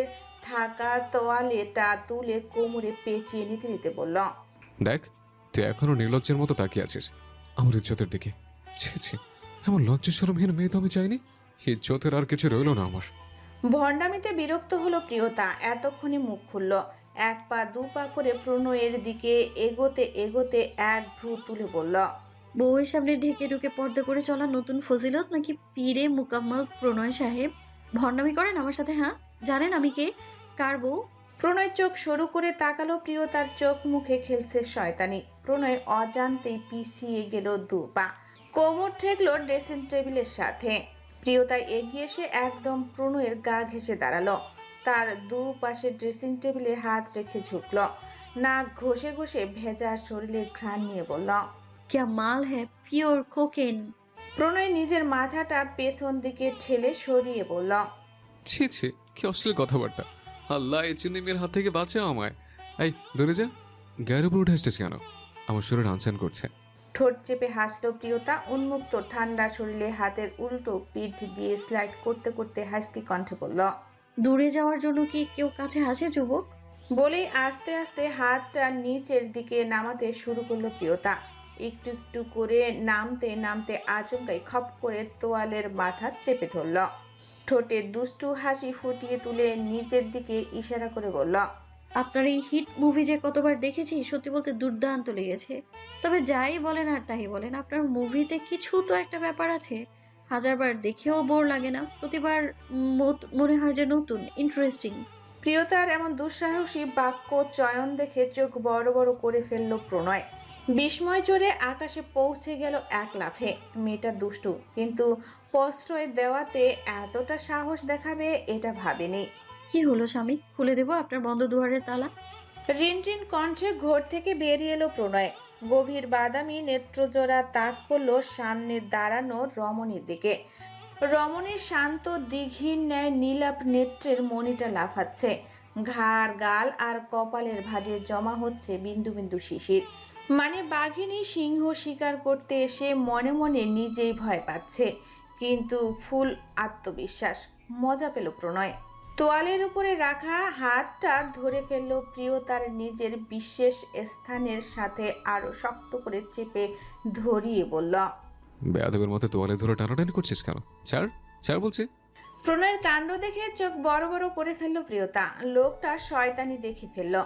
থাকা তোয়ালেটা তুলে কোমরে পেঁচিয়ে নিতে বলল, দেখ, তুই এখনো নির্লজ্জের মতো তাকিয়ে আছিস আমার ইজ্জতের দিকে। ছি ছি, এমন লজ্জা শরমহীন মেয়ে তো আমি চাইনি। ইজ্জতের আর কিছু রইল না আমার। ভণ্ডামিতে বিরক্ত হলো প্রিয়তা, এতক্ষণে মুখ খুলল। এক পা দু পা করে প্রণয়ের দিকে এগোতে এগোতে এক ভ্রু তুলে বলল, বউয়ের সামনে ঢেকে ঢুকে পর্দা করে চলা নতুন ফজিলত নাকি পীরে মুকাম্মাল প্রণয় সাহেব? ভণ্ডামি করেন আমার সাথে? হ্যাঁ, জানেন আমি কে, কার বউ? প্রণয় চোখ সরু করে তাকালো। প্রিয়তার চোখ মুখে খেলছে শয়তানি। প্রণয় অজান্তেই পিছিয়ে গেল দু পা, কোমর ঠেকলো ড্রেসিং টেবিলের সাথে। প্রিয়তা এগিয়ে এসে একদম প্রণয়ের গা ঘেঁষে দাঁড়ালো, তার দু পাশে ড্রেসিং টেবিলে হাত রেখে ঝুঁকলো, নাক ঘষে ঘষে ভেজা শরীরের ঘ্রাণ নিয়ে বলল, क्या माल है, পিওর কোকেন। প্রণয় নিজের মাথাটা পেছন দিকে ঠেলে সরিয়ে বলল, ছি ছি, কি অশ্লীল কথাবার্তা। আল্লাহ, এই চিন্নি মেয়ের হাত থেকে বাঁচাও আমায়। এই দূরে যা, গায়ের উপর উঠে আসছিস কেন? আমার শরীর আনচান করছে। ঠোঁট চেপে হাসলো প্রিয়তা। উন্মুক্ত ঠান্ডা শরীরে হাতের উল্টো পিঠ দিয়ে স্লাইড করতে করতে হাসকি কণ্ঠে বলল, দূরে যাওয়ার জন্য কি কেউ কাছে আসে যুবক? বলেই আস্তে আস্তে হাতটা নিচের দিকে নামাতে শুরু করলো প্রিয়তা। একটু একটু করে নামতে নামতে আচমকাই খপ করে তোয়ালের মাথা চেপে ধরল, ঠোঁটে দুষ্টু হাসি ফুটিয়ে তুলে নিচের দিকে ইশারা করে বলল, আপনার এই হিট মুভি যে কতবার দেখেছি, সত্যি বলতে দুর্দান্ত লেগেছে। তবে যাই বলেন আর তাই বলেন, আপনার মুভিতে কিছু তো একটা ব্যাপার আছে। হাজারবার দেখেও বোর লাগে না, প্রতিবার মনে হয় যে নতুন, ইন্টারেস্টিং। প্রিয়তার এমন দুঃসাহসী বাক্য চয়ন দেখে চোখ বড় বড় করে ফেলল প্রণয়। বিস্ময় জোরে আকাশে পৌঁছে গেল এক লাফে। মেয়েটা দুষ্টু, কিন্তু প্রশ্রয় দেওয়াতে এতটা সাহস দেখাবে এটা ভাবেনি। কি হলো স্বামী, খুলে দেবো আপনার বন্ধ দুয়ারের তালা? রিনটিন কণ্ঠে ঘর থেকে বেরিয়ে এলো প্রণয়। গভীর বাদামি নেত্রজোড়া তাক করলো সামনে দাঁড়ানো রমণীর দিকে। রমণীর শান্ত দিঘির ন্যায় নীলাভ নেত্রের মণিটা লাফাচ্ছে, ঘাড় গাল আর কপালের ভাঁজে জমা হচ্ছে বিন্দু বিন্দু শিশির। মানে বাঘিনী সিংহ শিকার করতে এসে মনে মনে নিজেই ভয় পাচ্ছে, কিন্তু ফুল আত্মবিশ্বাস। মজা পেল প্রণয়। তোয়ালের উপরে রাখা হাতটা ধরে ফেললো প্রিয়তার নিজের বিশেষ স্থানের সাথে আরো শক্ত করে চেপে ধরিয়ে বলল, বেয়াদবের মতো তোয়ালে ধরে টানাটানি করছিস কেন? ছাড় ছাড় বলছি। প্রণয়ের কাণ্ড দেখে চোখ বড় বড় করে ফেললো প্রিয়তা। লোকটা শয়তানি দেখে ফেললো,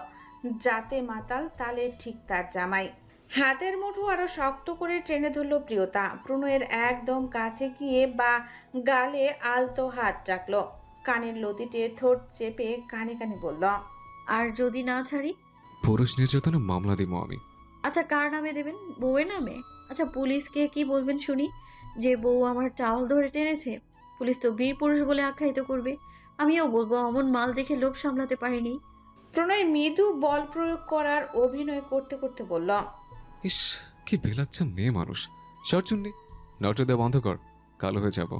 যাতে মাতাল তালে ঠিক তার জামাই। হাতের মুঠো আরো শক্ত করে টেনে ধরলো প্রিয়তা। প্রণয়ের একদম কাছে গিয়ে বা গালে আলতো হাত রাখলো, কানের লতিতে ঠোঁট চেপে কানে কানে বলল, আর যদি না ছাড়ি? পুরুষ নির্যাতনে মামলা দিব আমি। আচ্ছা, কার নামে দেবেন? বউয়ের নামে? আচ্ছা, পুলিশকে কি বলবেন শুনি, যে বউ আমার টাওয়াল ধরে টেনেছে? পুলিশ তো বীর পুরুষ বলে আখ্যায়িত করবে। আমিও বলবো অমন মাল দেখে লোভ সামলাতে পারিনি। প্রণয় মৃদু বল প্রয়োগ করার অভিনয় করতে করতে বলল, ইস, কি বেলাচ্ছা মেয়ে মানুষ। সরচুন্নি, নজর দেওয়া বন্ধ কর, কালো হয়ে যাব।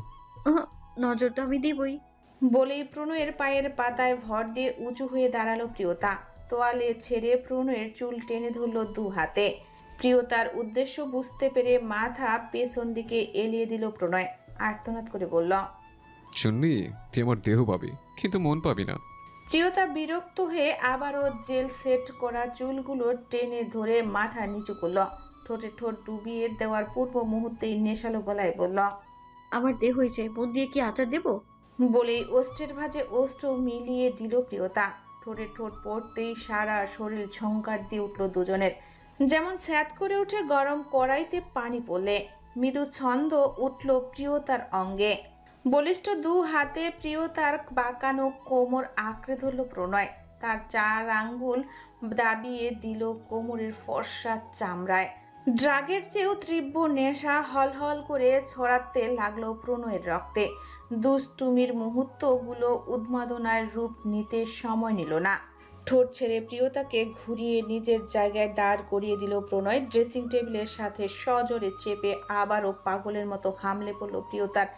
নজর তো আমি দিবই। বলেই প্রণয়ের পায়ের পাতায় ভর দিয়ে উঁচু হয়ে দাঁড়ালো প্রিয়তা। তোয়ালে ছেড়ে প্রণয়ের চুল টেনে ধরল দু হাতে। প্রিয়তার উদ্দেশ্য বুঝতে পেরে মাথা পেছন দিকে এলিয়ে দিল প্রণয়। আর্তনাদ করে বলল, চুন্নি, তুই আমার দেহ পাবি, কিন্তু মন পাবি না। প্রিয়তা বিরক্ত হয়ে আবারও জেল সেট করা চুলগুলো টেনে ধরে মাথা নিচু করল। ঠোঁটে ঠোঁট ডুবিয়ে দেওয়ার পূর্ব মুহূর্তেই নেশালো গলায় বলল, আমার দেহই চাই, মন দিয়ে কি আচার দেবো? বলেই ওষ্ঠের ভাঁজে ওষ্ঠ মিলিয়ে দিল প্রিয়তা। ঠোঁটে ঠোঁট পড়তেই সারা শরীর ঝংকার দিয়ে উঠল দুজনের, যেমন স্যাঁত করে উঠে গরম কড়াইতে পানি পড়লে। মৃদু ছন্দ উঠল প্রিয়তার অঙ্গে। বলিষ্ঠ দু হাতে প্রিয়তার বাঁকানো কোমর আঁকড়ে ধরল প্রণয়। তার 4 আঙ্গুল দাবিয়ে দিল কোমরের ফর্সা চামড়ায়। ড্রাগের চেয়েও তীব্র নেশা হলহল করে ছড়াতে লাগলো প্রণয়ের রক্তে। দুষ্টুমির মুহূর্তগুলো উন্মাদনার রূপ নিতে সময় নিল না। ঠোঁট ছেড়ে প্রিয়তাকে ঘুরিয়ে নিজের জায়গায় দাঁড় করিয়ে দিল প্রণয়। ড্রেসিং টেবিলের সাথে সজোরে চেপে আবারও পাগলের মতো হামলে পড়ল প্রিয়তার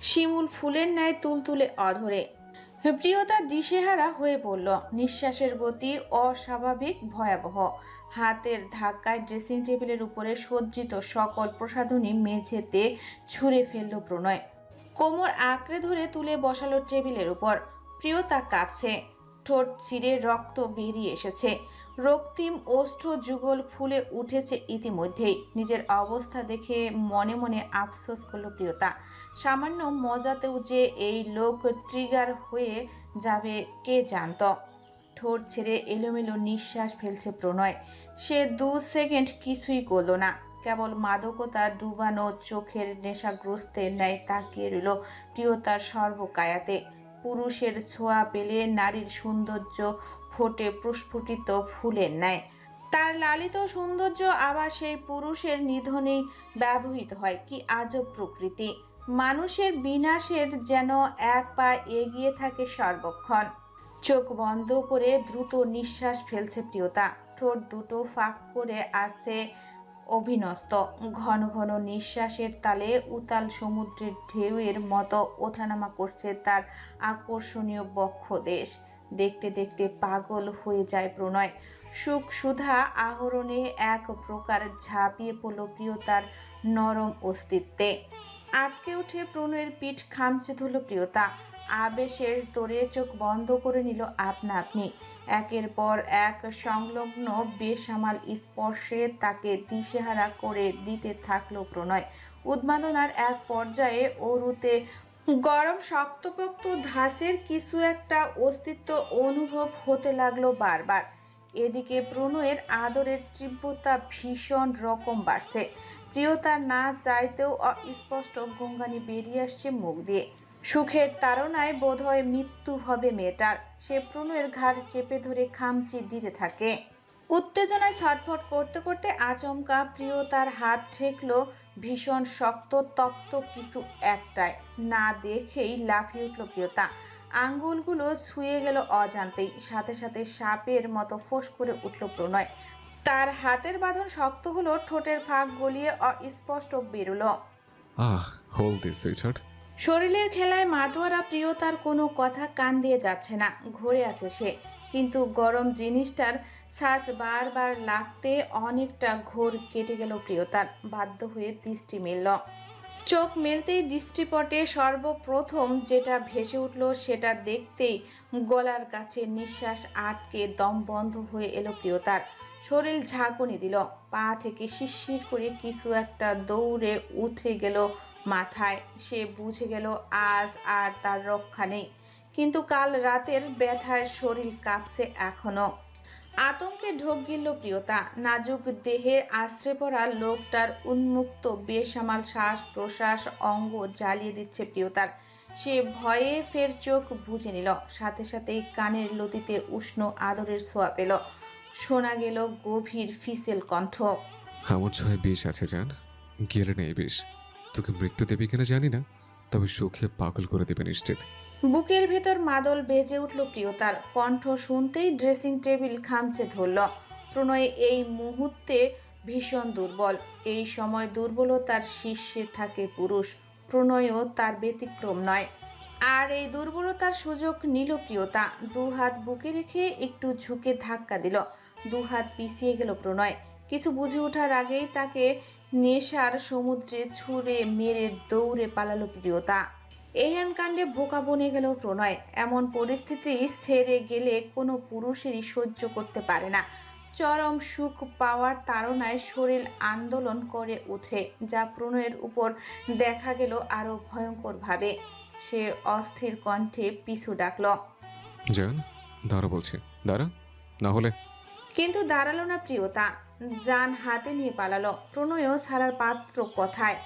শিমুল ফুলের ন্যায় তুলতুলে অধরে। প্রিয়তা দিশেহারা হয়ে পড়ল, নিঃশ্বাসের গতি অস্বাভাবিক ভয়াবহ। হাতের ধাক্কায় ড্রেসিং টেবিলের উপরে সজ্জিত সকল প্রসাধনী মেঝেতে ছুঁড়ে ফেলল প্রণয়। কোমর আঁকড়ে ধরে তুলে বসালো টেবিলের উপর। প্রিয়তা কাঁপছে, ঠোঁট ছিঁড়ে রক্ত বেরিয়ে এসেছে। রক্তিম ওষ্ঠ যুগল ফুলে উঠেছে ইতিমধ্যেই। নিজের অবস্থা দেখে মনে মনে আফসোস করল প্রিয়তা। সামান্য মজাতেও যে এই লোক ট্রিগার হয়ে যাবে কে জানত। ঠোঁট ছেড়ে এলোমেলো নিঃশ্বাস ফেলছে প্রণয়। সে 2 সেকেন্ড কিছুই করল না, কেবল মাদকতা ডুবানো চোখের নেশাগ্রস্তের ন্যায় তাকিয়ে রইল প্রিয়তার সর্বকায়াতে। পুরুষের ছোঁয়া পেলে নারীর সৌন্দর্য ফোটে প্রস্ফুটিত ফুলের ন্যায়। তার লালিত সৌন্দর্য আবার সেই পুরুষের নিধনেই ব্যবহৃত হয়। কি আজব প্রকৃতি! মানুষের বিনাশের যেন এক পা এগিয়ে থাকে সর্বক্ষণ। চোখ বন্ধ করে দ্রুত নিঃশ্বাস ফেলছে প্রিয়তা। ঠোঁট দুটো ফাঁক করে আসছে অভিনস্ত। ঘন ঘন নিঃশ্বাসের তালে উতাল সমুদ্রের ঢেউয়ের মতো ওঠানামা করছে তার আকর্ষণীয় বক্ষদেশ। দেখতে দেখতে পাগল হয়ে যায় প্রণয়। সুখ সুধা আহরণে এক প্রকার ঝাঁপিয়ে পড়ল প্রিয়তার নরম অস্তিত্বে। আটকে উঠে প্রণয়ের পিঠ খামচে ধরল প্রিয়তা। আবেশের তোরে চোখ বন্ধ করে নিল আপনা আপনি। একের পর এক সংলগ্ন বেসামাল স্পর্শে তাকে দিশেহারা করে দিতে থাকলো প্রণয়। উন্মাদনার এক পর্যায়ে অরুতে গরম শক্তপোক্ত ধাঁচের কিছু একটা অস্তিত্ব অনুভব হতে লাগলো বারবার। এদিকে প্রণয়ের আদরের তীব্রতা ভীষণ রকম বাড়ছে। প্রিয়তা না চাইতেও অস্পষ্ট গঙ্গানি বেরিয়ে আসছে মুখ দিয়ে। সুখের তাড়নায় বোধহয় মৃত্যু হবে মেয়েটার। সে প্রণয়ের ঘাড় চেপে ধরে খামচি দিতে থাকে। উত্তেজনায় ছটফট করতে করতে আচমকা প্রিয়তার হাত ঠেকল ভীষণ শক্ত তপ্ত কিছু একটায়। না দেখেই লাফিয়ে উঠল প্রিয়তা। আঙ্গুলগুলো ছুঁয়ে গেল অজান্তেই। সাথে সাথে সাপের মতো ফোঁস করে উঠল প্রণয়। তার হাতের বাঁধন শক্ত হলো, ঠোঁটের ফাঁক গলিয়ে অস্পষ্ট বেরোলো। Hold this sweetheart. শরীরের খেলায় মাতোয়ারা প্রিয়তার কোনো কথা কান দিয়ে যাচ্ছে না। ঘুরে আছে সে, কিন্তু গরম জিনিসটার শ্বাস বারবার লাগতে অনেকটা ঘোর কেটে গেল প্রিয়তার। বাধ্য হয়ে দৃষ্টি মেলল। চোখ মেলতেই দৃষ্টিপটে সর্বপ্রথম যেটা ভেসে উঠল সেটা দেখতেই গলার কাছে নিঃশ্বাস আটকে দম বন্ধ হয়ে এলো প্রিয়তার। শরীর ঝাঁকুনি দিল। পা থেকে শিরশির করে কিছু একটা দৌড়ে উঠে গেল মাথায়। সে বুঝে গেল আজ আর তার রক্ষা নেই। কিন্তু কাল রাতের ব্যথায় শরীর কাঁপছে এখনো। আতঙ্কে ঢোক গিলল প্রিয়তা। নাজুক দেহে আশ্রে পড়া লোকটার উন্মুক্ত বেসামাল শ্বাস প্রশ্বাস অঙ্গ জ্বালিয়ে দিচ্ছে প্রিয়তার। সে ভয়ে ফের চোখ বুজে নিল। সাথে সাথেই কানের লতিতে উষ্ণ আদরের ছোঁয়া পেল। শোনা গেল গভীর ফিসেল কণ্ঠ। আমার ছোঁয়ায় বিষ আছে জান, গেলে নেই বিষ। তোকে মৃত্যু দেবে কিনা জানি না, তবে সুখে পাগল করে দেবে নিশ্চিত। বুকের ভেতর মাদল বেজে উঠল প্রিয়তার। কণ্ঠ শুনতেই ড্রেসিং টেবিল খামচে ধরল। প্রণয় এই মুহূর্তে ভীষণ দুর্বল। এই সময় দুর্বলতার শীর্ষে থাকে পুরুষ। প্রণয়ও তার ব্যতিক্রম নয়। আর এই দুর্বলতার সুযোগ নিল প্রিয়তা। 2 হাত বুকে রেখে একটু ঝুঁকে ধাক্কা দিল। 2 হাত পিছিয়ে গেল প্রণয়। কিছু বুঝে ওঠার আগেই তাকে নেশার সমুদ্রে ছুঁড়ে মেরে দৌড়ে পালালো প্রিয়তা। এহেন কাণ্ডে বোকা বনে গেল প্রণয়। এমন পরিস্থিতি ছেড়ে গেলে কোনো পুরুষেরই সহ্য করতে পারে না। চরম সুখ পাওয়ার তাড়নায় শরীর আন্দোলন করে ওঠে, যা প্রণয়ের উপর দেখা গেল আরো ভয়ঙ্কর ভাবে। সে অস্থির কণ্ঠে পিছু ডাকল। জান দাঁড়া বলছি, দাঁড়া না হলে। কিন্তু দাঁড়ালো না প্রিয়তা। জান হাতে নিয়ে পালালো। প্রণয়ও ছাড়ার পাত্র কথায়।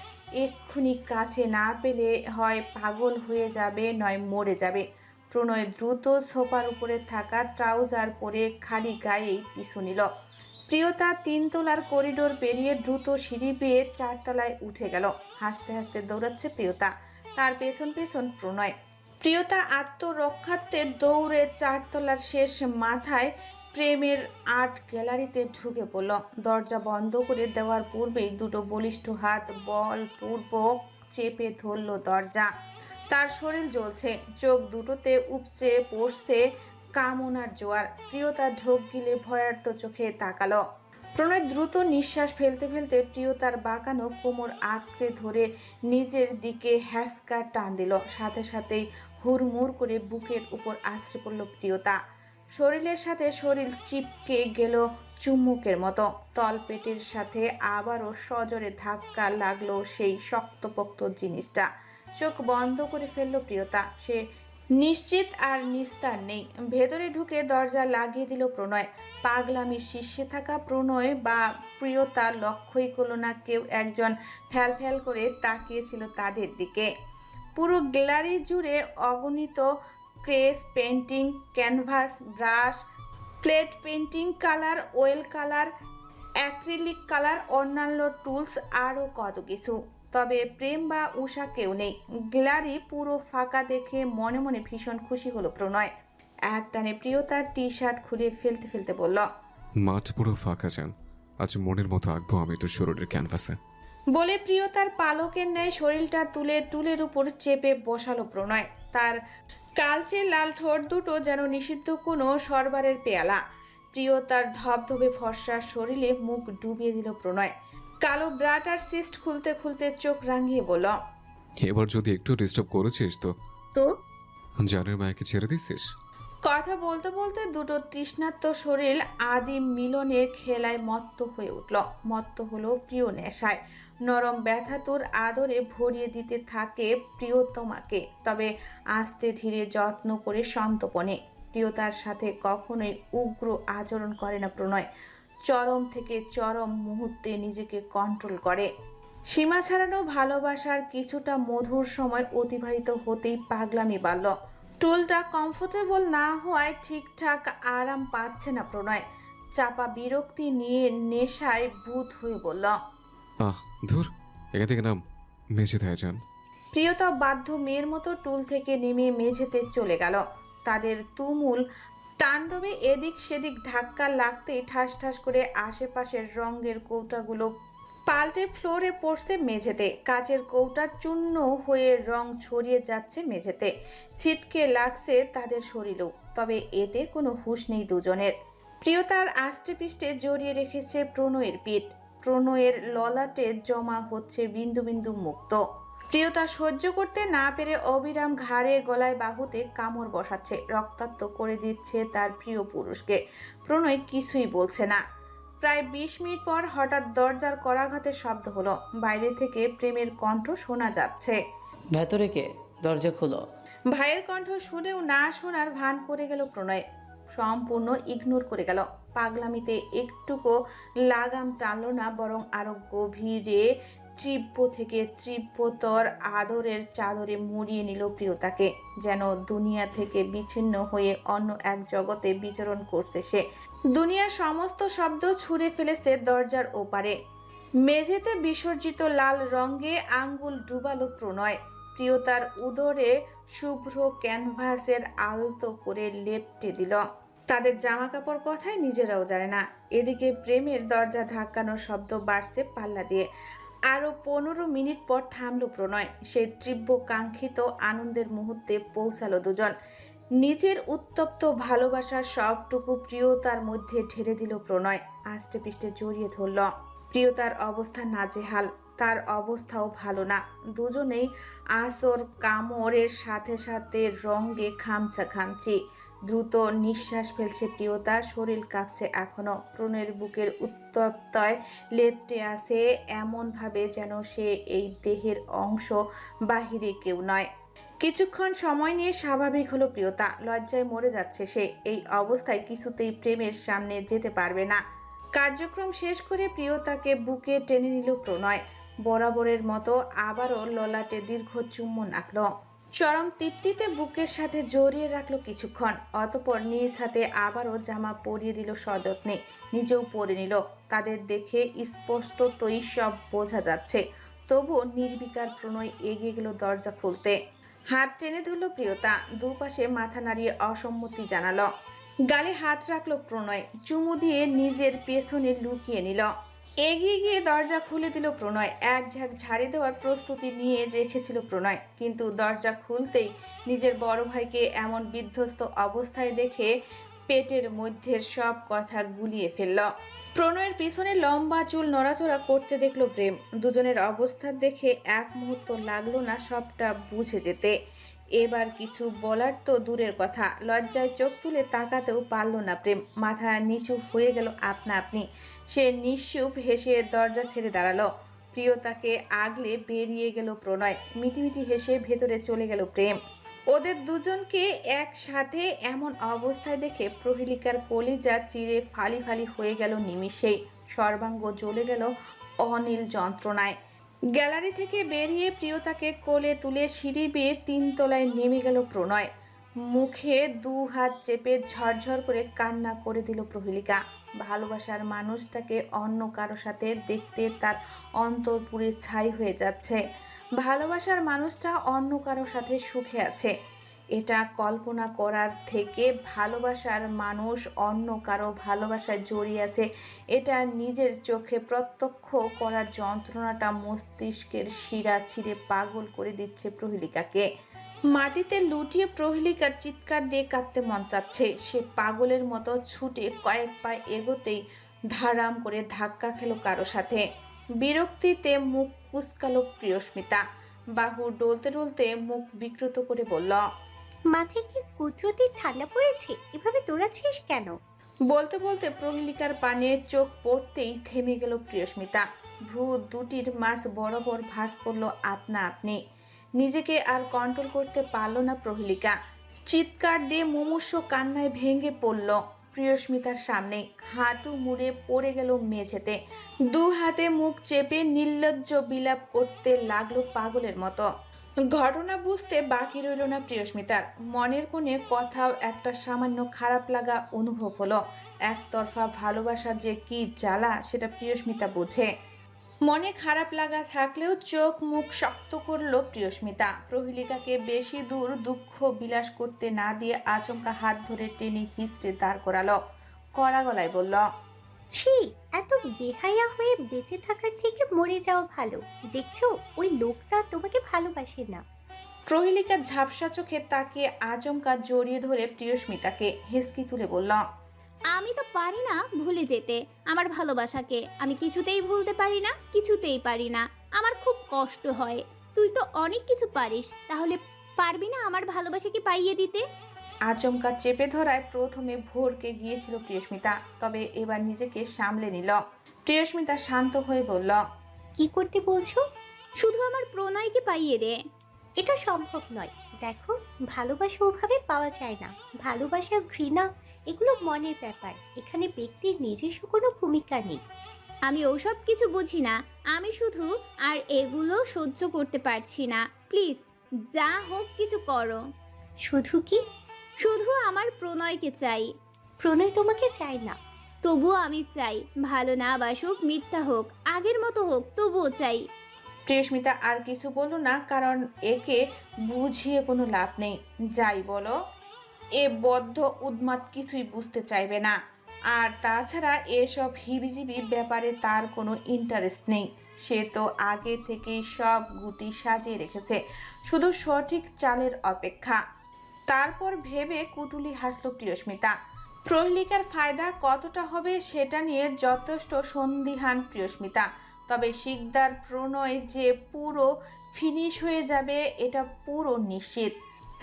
এক্ষুনি কাছে না পেলে হয় পাগল হয়ে যাবে, নয় মরে যাবে। প্রণয় দ্রুত সোফার উপরে থাকা ট্রাউজার পরে খালি গায়েই পিছু নিল। প্রিয়তা 3 তলার করিডোর পেরিয়ে দ্রুত সিঁড়ি পেয়ে 4 তলায় উঠে গেল। হাসতে হাসতে দৌড়াচ্ছে প্রিয়তা, তার পেছন পেছন প্রণয়। প্রিয়তা আত্মরক্ষার্থে দৌড়ে 4 তলার শেষ মাথায় প্রেমের আর্ট গ্যালারিতে ঢুকে পড়ল। দরজা বন্ধ করে দেওয়ার পূর্বেই দুটো বলিষ্ঠ হাত বলপূর্বক চেপে ধরল দরজা। তার শরীর জ্বলছে, চোখ দুটোতে উপচে পড়ছে কামনার জোয়ার। প্রিয়তা ঢোক গিলে ভয়ার্ত চোখে তাকালো। প্রণয় দ্রুত নিঃশ্বাস ফেলতে ফেলতে প্রিয়তার বাঁকানো কোমর আঁকড়ে ধরে নিজের দিকে হ্যাঁচকা টান দিল। সাথে সাথেই হুড়মুড় করে বুকের উপর আছড়ে পড়ল প্রিয়তা। শরীরের সাথে শরীর চিপকে গেল চুম্বকের মতো। তলপেটের সাথে আবারও সজোরে ধাক্কা লাগলো সেই শক্তপোক্ত জিনিসটা। চোখ বন্ধ করে ফেলল প্রিয়তা। সে নিশ্চিত আর নিস্তার নেই। ভেতরে ঢুকে দরজা লাগিয়ে দিল প্রণয়। পাগলামির শীর্ষে থাকা প্রণয় বা প্রিয়তা লক্ষ্যই করল না কেউ একজন ফ্যাল ফ্যাল করে তাকিয়েছিল তাদের দিকে। পুরো গ্যালারি জুড়ে অগণিত craze, painting, canvas, brush, plate painting, colour, well colour, acrylic colour, অন্যান্য টুলস, আরও কত কিছু। তবে প্রেম বা উষা কেউ নেই। গ্যালারি পুরো ফাঁকা দেখে মনে মনে ভীষণ খুশি হলো প্রণয়। একটানে প্রিয়তার টি শার্ট খুলে ফেলতে ফেলতে বলল, মাঠ পুরো ফাঁকা যান, আজ মনের মতো আঁকবো আমি তো শরীরের ক্যানভাসে। বলে প্রিয়তার পালকের ন্যায় শরীরটা তুলে টুলের উপর চেপে বসালো প্রণয়। তার কালচে লাল ঠোঁট দুটো যেন নিষিদ্ধ কোনো সরবারের পেয়ালা। প্রিয়তার ধবধবে ফর্সা শরীরে মুখ ডুবিয়ে দিল প্রণয়। কালো ব্রাটার সিস্ট খুলতে খুলতে চোখ রাঙিয়ে বলল, এবার যদি একটু ডিস্টার্ব করেছিস তো তো জানের মায়াকে ছেড়ে দিছিস? কথা বলতে বলতে দুটো তৃষ্ণার্ত শরীর আদিম মিলনের খেলায় মত্ত হয়ে উঠল। মত্ত হলো প্রিয় নেশায়। নরম ব্যথাতুর আদরে ভরিয়ে দিতে থাকে প্রিয়তমাকে, তবে আস্তে ধীরে যত্ন করে সন্তপনে। প্রিয়তার সাথে কখনোই উগ্র আচরণ করে না প্রণয়। চরম থেকে চরম মুহূর্তে নিজেকে কন্ট্রোল করে। সীমা ছাড়ানো ভালোবাসার কিছুটা মধুর সময় অতিবাহিত হতেই পাগলামি বাড়ল। টুলটা কমফোর্টেবল না হওয়ায় ঠিকঠাক আরাম পাচ্ছে না প্রণয়। চাপা বিরক্তি নিয়ে নেশায় ভূত হয়ে বলল, ধুর, এখান থেকে নাম, মেঝে দেয় যান। প্রিয়তা বাধ্য মেয়ের মতো টুল থেকে নেমে মেঝেতে চলে গেল। তাদের তুমুল তাণ্ডবে এদিক সেদিক ধাক্কা লাগতেই ঠাস ঠাস করে আশেপাশের রঙের কৌটাগুলো পাল্টে ফ্লোরে পড়ছে মেঝেতে। কাচের কৌটা চূর্ণ হয়ে রং ছড়িয়ে যাচ্ছে মেঝেতে। ছিটকে লাগছে তাদের শরীরেও। তবে এতে কোনো হুঁশ নেই দুজনের। প্রিয়তার আষ্টে পিষ্টে জড়িয়ে রেখেছে প্রণয়ের পিঠ। প্রণয়ের ললাটে জমা হচ্ছে বিন্দু বিন্দু মুক্ত। প্রিয়তা সহ্য করতে না পেরে অবিরাম ঘাড়ে গলায় বাহুতে কামড় বসাচ্ছে, রক্তাক্ত করে দিচ্ছে তার প্রিয় পুরুষকে। প্রণয় কিছুই বলছে না। প্রায় 20 মিনিট পর হঠাৎ দরজার করাঘাতের শব্দ হলো। বাইরে থেকে প্রেমের কণ্ঠ শোনা যাচ্ছে, ভেতরে কে? দরজা খোলো। ভাইয়ের কণ্ঠ শুনেও না শোনার ভান করে গেল প্রণয়। সম্পূর্ণ ইগনোর করে গেল। পাগলামিতে একটুকু লাগাম টানলো না, বরং আরো গভীরে তীব্র থেকে তীব্রতর আদরের চাদরে মুড়িয়ে নিল প্রিয়তাকে। যেন দুনিয়া থেকে বিচ্ছিন্ন হয়ে অন্য এক জগতে বিচরণ করছে সে। দুনিয়ার সমস্ত শব্দ ছুঁড়ে ফেলেছে দরজার ওপারে। মেঝেতে বিসর্জিত লাল রঙে আঙ্গুল ডুবালো প্রণয়। প্রিয়তার উদরে শুভ্র ক্যানভাসের আলতো করে লেপটে দিল। তাদের জামা কাপড় কথায় নিজেরাও জানে না। এদিকে প্রেমের দরজা ধাক্কানোর শব্দ বাড়ছে পাল্লা দিয়ে। আরো 15 মিনিট পর থামলো প্রণয়। সেই তীব্র কাঙ্ক্ষিত আনন্দের মুহূর্তে পৌঁছালো দুজন। নিজের উত্তপ্ত ভালোবাসার সবটুকু প্রিয়তার মধ্যে ঢেলে দিল প্রণয়। আষ্টে পিষ্টে জড়িয়ে ধরল। প্রিয়তার অবস্থা নাজেহাল, তার অবস্থাও ভালো না। দুজনেই আসর কামড়ের সাথে সাথে রঙে খামচা খামচি। দ্রুত নিঃশ্বাস ফেলছে প্রিয়তা, শরীর কাঁপছে এখনো। প্রণয়ের বুকের উত্তপ্তয় লেপ্টে আছে এমনভাবে যেন সে এই দেহের অংশ, বাহিরে কেউ নয়। কিছুক্ষণ সময় নিয়ে স্বাভাবিক হলো প্রিয়তা। লজ্জায় মরে যাচ্ছে সে। এই অবস্থায় কিছুতেই প্রেমের সামনে যেতে পারবে না। কার্যক্রম শেষ করে প্রিয়তাকে বুকে টেনে নিল প্রণয়। বরাবরের মতো আবারও ললাটে দীর্ঘ চুম্বন আঁকল। চরম তৃপ্তিতে বুকের সাথে জড়িয়ে রাখলো কিছুক্ষণ। অতঃপর নিজ হাতে আবারও জামা পরিয়ে দিল সযত্নে। নিজেও পরে নিল। তাদের দেখে স্পষ্টতই সব বোঝা যাচ্ছে। তবুও নির্বিকার প্রণয় এগিয়ে গেল দরজা খুলতে। হাত টেনে ধরল প্রিয়তা। দুপাশে মাথা নাড়িয়ে অসম্মতি জানালো। গালে হাত রাখলো প্রণয়। চুমু দিয়ে নিজের পেছনে লুকিয়ে নিল। এগিয়ে গিয়ে দরজা খুলে দিল প্রণয়। এক ঝাঁক ঝাড়ি দেওয়ার প্রস্তুতি নিয়ে রেখেছিল প্রণয়, কিন্তু দরজা খুলতেই নিজের বড় ভাইকে এমন বিধ্বস্ত অবস্থায় দেখে পেটের মধ্যের সব কথা গুলিয়ে ফেলল। প্রণয়ের পিছনে লম্বা চুল নড়াচড়া করতে দেখলো প্রেম। দুজনের অবস্থা দেখে এক মুহূর্ত লাগলো না সবটা বুঝে যেতে। এবার কিছু বলার তো দূরের কথা, লজ্জায় চোখ তুলে তাকাতেও পারল না প্রেম। মাথা নিচু হয়ে গেল আপনা আপনি। সে নিঃশুপ হেসে দরজা ছেড়ে দাঁড়ালো। প্রিয়তাকে আগলে বেরিয়ে গেল প্রণয়। মিটিমিটি হেসে ভেতরে চলে গেল প্রেম। ওদের দুজনকে একসাথে এমন অবস্থায় দেখে প্রহেলিকার কলিজা চিরে ফালি ফালি হয়ে গেল নিমিষেই। সর্বাঙ্গ জ্বলে গেল অনিল যন্ত্রণায়। গ্যালারি থেকে বেরিয়ে প্রিয়তাকে কোলে তুলে সিঁড়ি বেয়ে 3 তলায় নেমে গেল প্রণয়। মুখে 2 হাত চেপে ঝরঝর করে কান্না করে দিল প্রহেলিকা। ভালোবাসার মানুষটাকে অন্য কারো সাথে দেখতে তার অন্তর পুরে ছাই হয়ে যাচ্ছে। ভালোবাসার মানুষটা অন্য কারো সাথে সুখে আছে, এটা কল্পনা করার থেকে ভালোবাসার মানুষ অন্য কারো ভালোবাসায় জড়িয়ে আছে এটা নিজের চোখে প্রত্যক্ষ করার যন্ত্রণাটা মস্তিষ্কের শিরা ছিঁড়ে পাগল করে দিচ্ছে প্রহেলিকাকে। মাটিতে লুটিয়ে প্রহেলিকার চিৎকার দিয়ে কাঁদতে মন চাচ্ছে। সে পাগলের মতো ছুটে কয়েক পা এগোতেই ধারাম করে ধাক্কা খেলো কারো সাথে। বিরক্তিতে মুখ কুঁচকালো প্রিয়স্মিতা। বাহু ডলতে ডলতে মুখ বিকৃত করে বলল, মাথায় কি কুদরতি ঠান্ডা পড়েছে? এভাবে দৌড়াচ্ছিস কেন? বলতে বলতে প্রহেলিকার পানে চোখ পড়তেই থেমে গেল প্রিয়স্মিতা। ভ্রু দুটির মাঝ বরাবর ভাঁজ পড়ল আপনা আপনি। নিজেকে আর কন্ট্রোল করতে পারল না প্রহেলিকা। চিৎকার দিয়ে মুমূর্ষ কান্নায় ভেঙে পড়ল প্রিয়স্মিতার সামনে। হাঁটু মুড়ে পড়ে গেল মেঝেতে। 2 হাতে মুখ চেপে নির্লজ্জ বিলাপ করতে লাগলো পাগলের মতো। ঘটনা বুঝতে বাকি রইল না প্রিয়স্মিতার। মনের কোণে কোথাও একটা সামান্য খারাপ লাগা অনুভব হলো। একতরফা ভালোবাসা যে কি জ্বালা সেটা প্রিয়স্মিতা বোঝে। মনে খারাপ লাগা থাকলেও চোখ মুখ শক্ত করলো প্রিয়স্মিতা। প্রহেলিকাকে বেশি দূর দুঃখ বিলাস করতে না দিয়ে আচমকা হাত ধরে টেনে হিঁচড়ে দাঁড় করালো। কড়া গলায় বলল, ছি, এত বেহায়া হয়ে বেঁচে থাকার থেকে মরে যাওয়া ভালো। দেখছো, ওই লোকটা তোমাকে ভালোবাসে না। প্রহেলিকা ঝাপসা চোখে তাকিয়ে আচমকা জড়িয়ে ধরে প্রিয়স্মিতাকে হেসকি তুলে বলল, আমি তো পারি না ভুলে যেতে আমার ভালোবাসাকে। আমি কিছুতেই ভুলতে পারি না, কিছুতেই পারি না। আমার খুব কষ্ট হয়। তুই তো অনেক কিছু পারিস, তাহলে পারবি না আমার ভালোবাসাকে পাইয়ে দিতে? আচমকা চেপে ধরায় প্রথমে ভোরকে গিয়েছিল প্রিয়স্মিতা, তবে এবার নিজেকে সামলে নিল। প্রিয়স্মিতা শান্ত হয়ে বলল, কি করতে বলছো? শুধু আমার প্রণয়কে পাইয়ে দে। এটা সম্ভব নয়। দেখো, ভালোবাসা ওভাবে পাওয়া যায় না। ভালোবাসা, ঘৃণা এগুলো মনের ব্যাপার। এখানে ব্যক্তির নিজস্ব কোনো ভূমিকা নেই। আমি ওসব কিছু বুঝি না। আমি শুধু আর এগুলো সহ্য করতে পারছি না। প্লিজ যা হোক কিছু করো। শুধু কি? শুধু আমার প্রণয়কে চাই। প্রণয় তোমাকে চাই না। তবুও আমি চাই। ভালো না বাসুক, মিথ্যা হোক, আগের মতো হোক, তবুও চাই। প্রিয়স্মিতা আর কিছু বলল না, কারণ একে বুঝিয়ে কোনো লাভ নেই। যাই বলো, এ বদ্ধ উন্মাদ কিছুই বুঝতে চাইবে না। আর তাছাড়া এসব হিবিজিবি ব্যাপারে তার কোনো ইন্টারেস্ট নেই। সে তো আগে থেকেই সব গুটি সাজিয়ে রেখেছে, শুধু সঠিক চালের অপেক্ষা। তারপর ভেবে কুটুলি হাসলো প্রিয়স্মিতা। প্রহেলিকার ফায়দা কতটা হবে সেটা নিয়ে যথেষ্ট সন্দিহান প্রিয়স্মিতা। তবে শিকদার প্রণয় যে পুরো ফিনিশ হয়ে যাবে এটা পুরো নিশ্চিত।